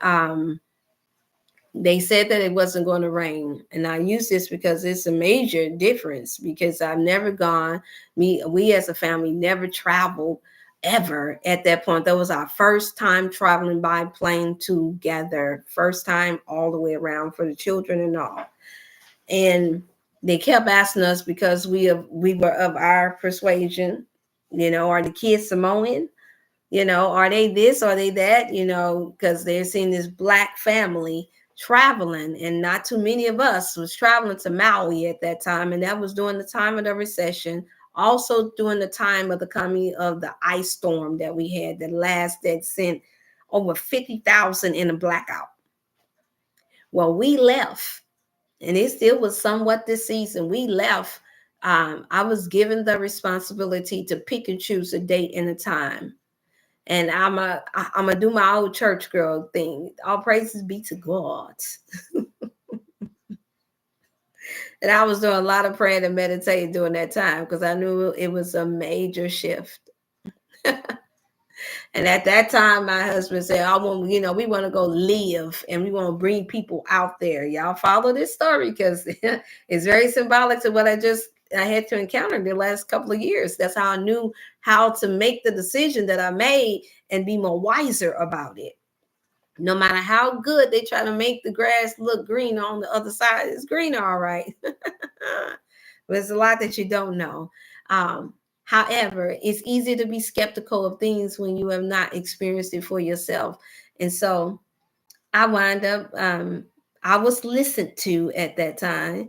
they said that it wasn't going to rain. And I use this because it's a major difference, because I've never gone, we as a family never traveled ever at that point. That was our first time traveling by plane together, first time all the way around for the children and all. And they kept asking us, because we were of our persuasion, are the kids Samoan? Are they this? Are they that? Because they're seeing this Black family traveling, and not too many of us was traveling to Maui at that time. And that was during the time of the recession, also during the time of the coming of the ice storm that we had that sent over 50,000 in a blackout. Well, we left, and it still was somewhat this season. We left. I was given the responsibility to pick and choose a date and a time. And I'm gonna do my old church girl thing. All praises be to God. And I was doing a lot of praying and meditating during that time, because I knew it was a major shift. And at that time, my husband said, we want to go live, and we want to bring people out there. Y'all follow this story, because it's very symbolic to what I just I had to encounter the last couple of years. That's how I knew how to make the decision that I made and be more wiser about it. No matter how good they try to make the grass look green on the other side, it's green all right. But there's a lot that you don't know. However, it's easy to be skeptical of things when you have not experienced it for yourself. And so I wind up, I was listened to at that time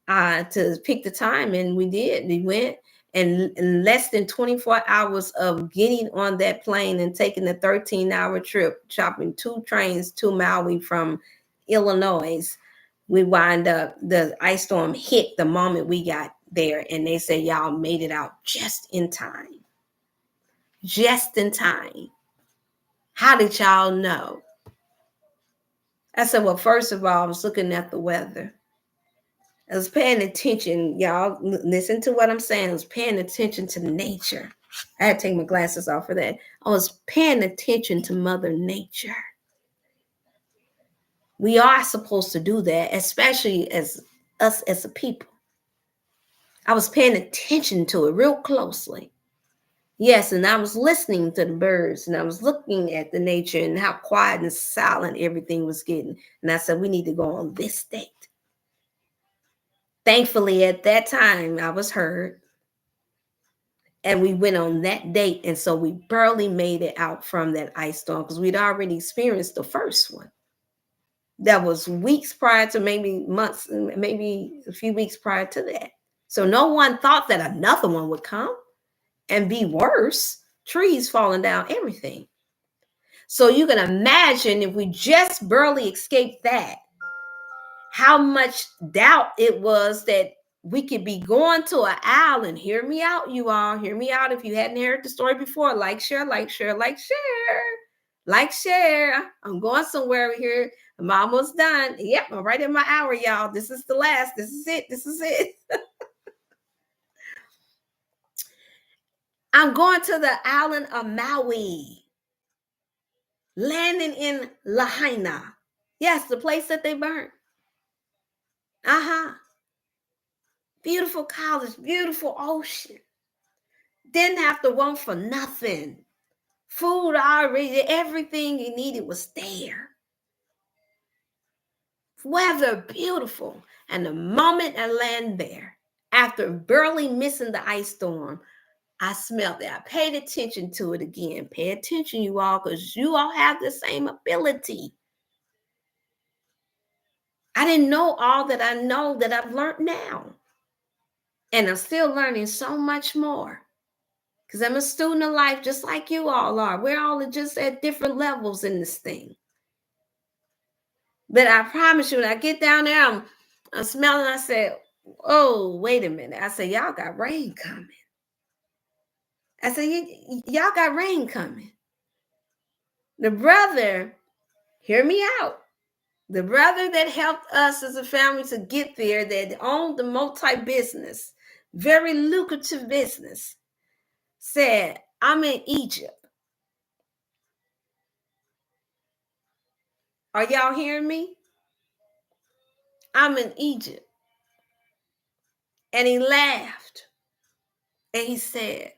to pick the time, and we did. We went, and in less than 24 hours of getting on that plane and taking the 13-hour trip, chopping 2 trains to Maui from Illinois, we wind up, the ice storm hit the moment we got there, and they said, y'all made it out just in time. Just in time. How did y'all know? I said, well, first of all, I was looking at the weather. I was paying attention, y'all. Listen to what I'm saying. I was paying attention to nature. I had to take my glasses off for that. I was paying attention to Mother Nature. We are supposed to do that, especially as us as a people. I was paying attention to it real closely. Yes, and I was listening to the birds, and I was looking at the nature and how quiet and silent everything was getting. And I said, we need to go on this date. Thankfully, at that time, I was heard. And we went on that date. And so we barely made it out from that ice storm because we'd already experienced the first one. That was weeks prior to, maybe months, maybe a few weeks prior to that. So no one thought that another one would come and be worse. Trees falling down, everything. So you can imagine if we just barely escaped that, how much doubt it was that we could be going to an island. Hear me out, you all. Hear me out. If you hadn't heard the story before, like, share, like, share, like, share, like, share. I'm going somewhere here. I'm almost done. Yep, I'm right in my hour, y'all. This is the last. This is it. This is it. I'm going to the island of Maui, landing in Lahaina. Yes, the place that they burned. Beautiful college, beautiful ocean. Didn't have to want for nothing. Food already, everything you needed was there. Weather, beautiful. And the moment I land there, after barely missing the ice storm, I smelled it. I paid attention to it again. Pay attention, you all, because you all have the same ability. I didn't know all that I know that I've learned now. And I'm still learning so much more. Because I'm a student of life just like you all are. We're all just at different levels in this thing. But I promise you, when I get down there, I'm smelling, I said, oh, wait a minute. I said, y'all got rain coming. I said, y'all got rain coming. The brother, hear me out. The brother that helped us as a family to get there, that owned the multi-business, very lucrative business, said, I'm in Egypt. Are y'all hearing me? I'm in Egypt. And he laughed. And he said,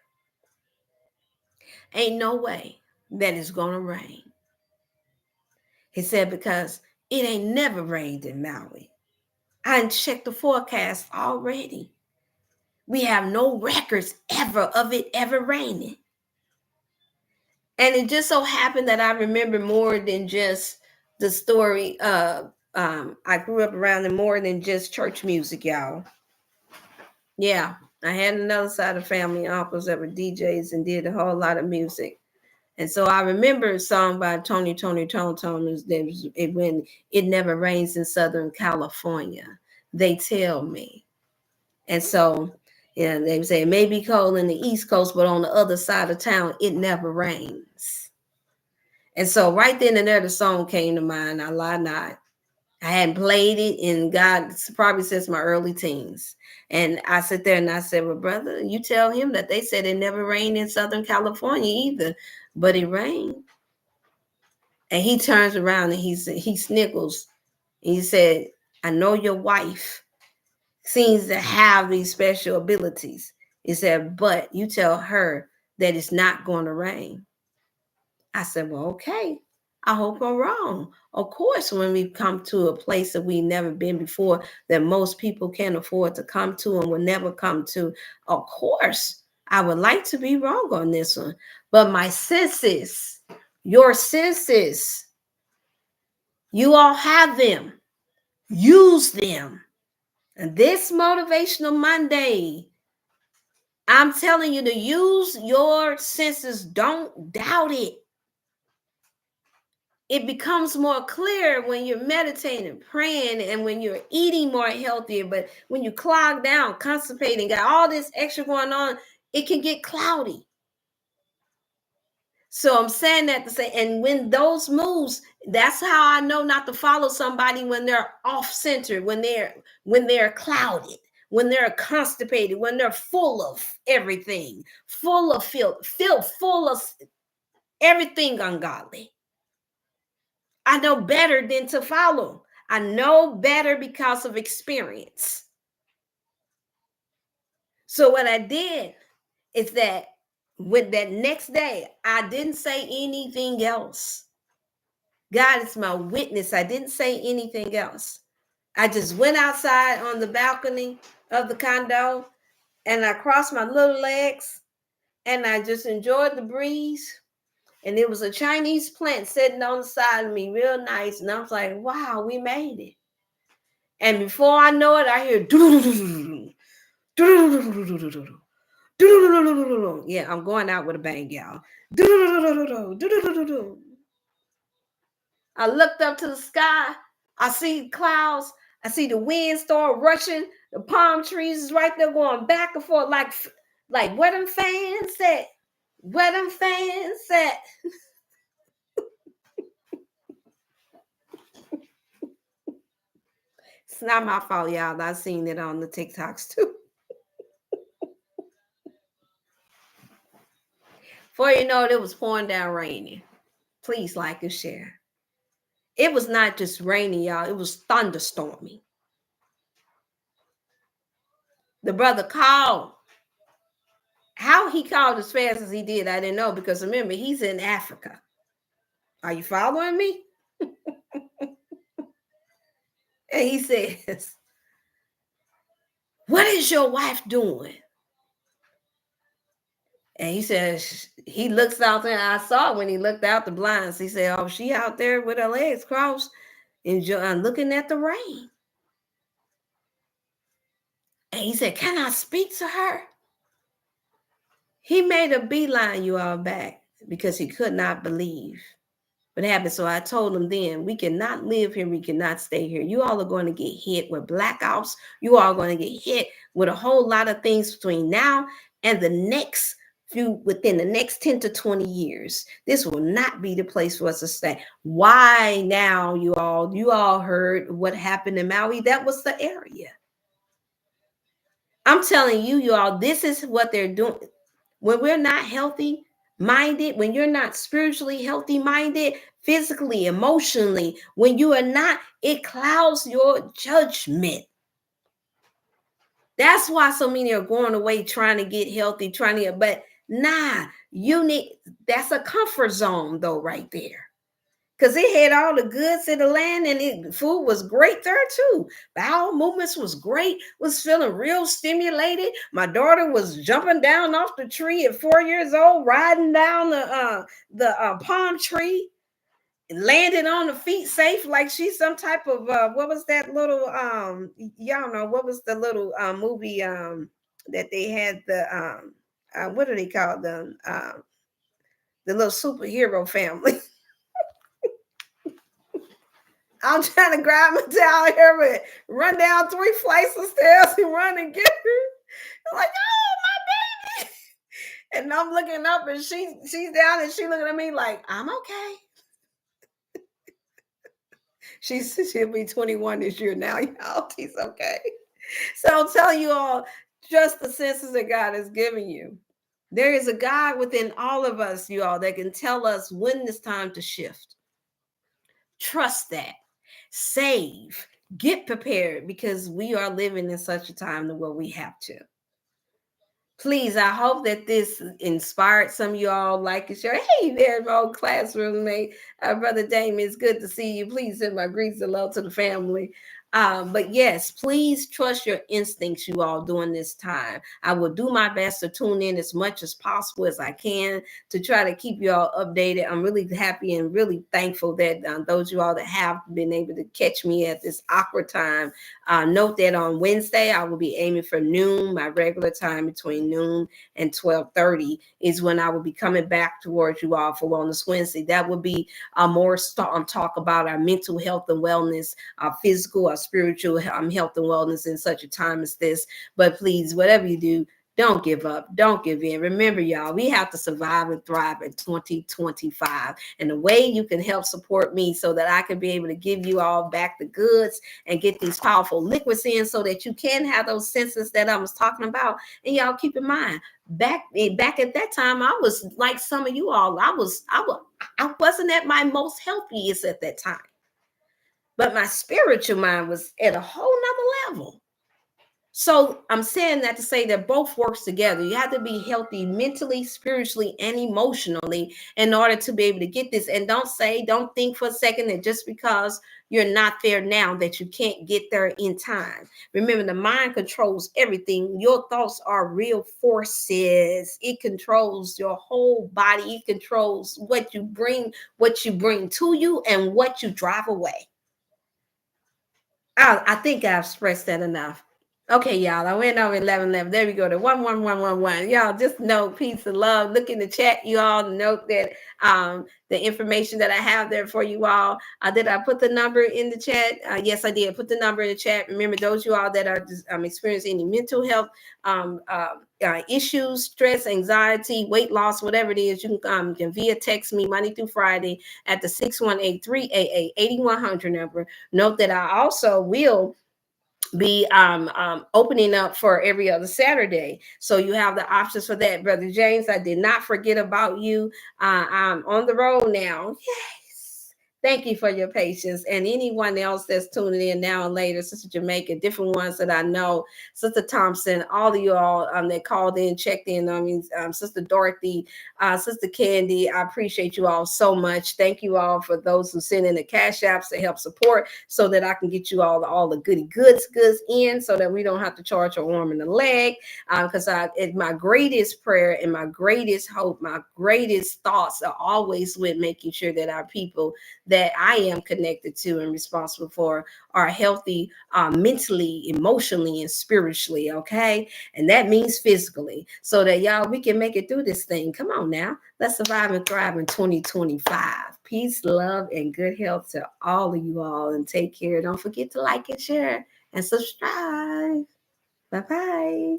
ain't no way that it's going to rain. He said, because it ain't never rained in Maui. I checked the forecast already. We have no records ever of it ever raining. And it just so happened that I remember more than just the story. I grew up around it more than just church music, y'all. Yeah, I had another side of family uncles that were DJs and did a whole lot of music. And so I remember a song by Tony Tone that when it never rains in Southern California, they tell me. And so they would say it may be cold in the East Coast, but on the other side of town, it never rains. And so right then and there, the song came to mind. I lie not. I hadn't played it in God probably since my early teens. And I sit there and I said, well, brother, you tell him that they said it never rained in Southern California either, but it rained. And he turns around and he snickles. He said, I know your wife seems to have these special abilities. He said, but you tell her that it's not going to rain. I said, well, okay. I hope I'm wrong. Of course, when we come to a place that we've never been before, that most people can't afford to come to and will never come to, of course, I would like to be wrong on this one. But my senses, your senses, you all have them. Use them. And this Motivational Monday, I'm telling you to use your senses. Don't doubt it. It becomes more clear when you're meditating, praying, and when you're eating more healthier. But when you clog down, constipating, got all this extra going on, it can get cloudy. So I'm saying that to say, and when those moves, that's how I know not to follow somebody when they're off center, when they're clouded, when they're constipated, when they're full of everything, full of filth, full of everything ungodly. I know better than to follow. I know better because of experience. So what I did is that with that next day, I didn't say anything else. God is my witness. I didn't say anything else. I just went outside on the balcony of the condo and I crossed my little legs and I just enjoyed the breeze. And there was a Chinese plant sitting on the side of me, real nice. And I was like, wow, we made it. And before I know it, I hear yeah, I'm going out with a bang, y'all. I looked up to the sky. I see clouds. I see the wind start rushing. The palm trees is right there going back and forth like where them fans at? Where them fans at? It's not my fault, y'all. I seen it on the TikToks too. Before you know it, it was pouring down raining. Please like and share. It was not just raining, y'all. It was thunderstorming. The brother called. How he called as fast as he did, I didn't know, because remember, he's in Africa. Are you following me? And he says, what is your wife doing? And he says, he looks out there. I saw when he looked out the blinds. He said, oh, she out there with her legs crossed, enjoying, looking at the rain. And he said, can I speak to her? He made a beeline, you all, back because he could not believe what happened. So I told him then, we cannot live here. We cannot stay here. You all are going to get hit with blackouts. You all are going to get hit with a whole lot of things between now and the next few, within the next 10 to 20 years. This will not be the place for us to stay. Why now, you all heard what happened in Maui? That was the area. I'm telling you all, this is what they're doing. When we're not healthy minded, when you're not spiritually healthy minded, physically, emotionally, when you are not, it clouds your judgment. That's why so many are going away trying to get healthy, but that's a comfort zone though, right there. Because it had all the goods in the land and food was great there too. Bowel movements was great, was feeling real stimulated. My daughter was jumping down off the tree at 4 years old, riding down the palm tree, landed on the feet safe like she's some type of, what was that little, y'all know, what was the little movie that they had, what do they call them? The little superhero family. I'm trying to grab my down here, but run down 3 flights of stairs and run and get her. I'm like, oh, my baby. And I'm looking up and she's down and she looking at me like, I'm okay. She'll be 21 this year now, y'all. She's okay. So I'm telling you all, just the senses that God has given you. There is a God within all of us, you all, that can tell us when it's time to shift. Trust that. Save. Get prepared, because we are living in such a time where we have to. Please, I hope that this inspired some of y'all. Like and share. Hey there, my old classroom mate, Brother Damien. It's good to see you. Please send my greetings and love to the family. But yes, please trust your instincts, you all, during this time. I will do my best to tune in as much as possible as I can to try to keep you all updated. I'm really happy and really thankful that those of you all that have been able to catch me at this awkward time. Note that on Wednesday, I will be aiming for noon. My regular time between noon and 12:30 is when I will be coming back towards you all for Wellness Wednesday. That will be more talk about our mental health and wellness, our physical, our spiritual health and wellness in such a time as this. But please, whatever you do, don't give up. Don't give in. Remember, y'all, we have to survive and thrive in 2025. And the way you can help support me so that I can be able to give you all back the goods and get these powerful liquids in so that you can have those senses that I was talking about. And y'all keep in mind, back at that time, I was like some of you all. I wasn't at my most healthiest at that time. But my spiritual mind was at a whole nother level. So I'm saying that to say that both works together. You have to be healthy mentally, spiritually, and emotionally in order to be able to get this. And don't think for a second that just because you're not there now that you can't get there in time. Remember, the mind controls everything. Your thoughts are real forces. It controls your whole body. It controls what you bring to you and what you drive away. I think I've expressed that enough. Okay, y'all. I went over 11:11. There we go. To 11111. Y'all just note peace and love. Look in the chat. You all note that the information that I have there for you all. Did I put the number in the chat? Yes, I did. Put the number in the chat. Remember, those you all that are experiencing any mental health issues, stress, anxiety, weight loss, whatever it is, you can via text me Monday through Friday at the 618-388-8100 number. Note that I also will be opening up for every other Saturday. So you have the options for that. Brother James, I did not forget about you. I'm on the road now. Yes. Thank you for your patience. And anyone else that's tuning in now and later, Sister Jamaica, different ones that I know, Sister Thompson, all of you all that called in, checked in on me, Sister Dorothy, Sister Candy, I appreciate you all so much. Thank you all for those who send in the cash apps to help support so that I can get you all the goody goods in so that we don't have to charge a arm and a leg. Because my greatest prayer and my greatest hope, my greatest thoughts are always with making sure that our people that I am connected to and responsible for are healthy mentally, emotionally, and spiritually, okay? And that means physically, so that y'all, we can make it through this thing. Come on now. Let's survive and thrive in 2025. Peace, love, and good health to all of you all. And take care. Don't forget to like and share and subscribe. Bye-bye.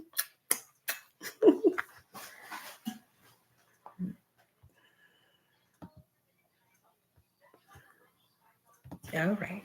All right.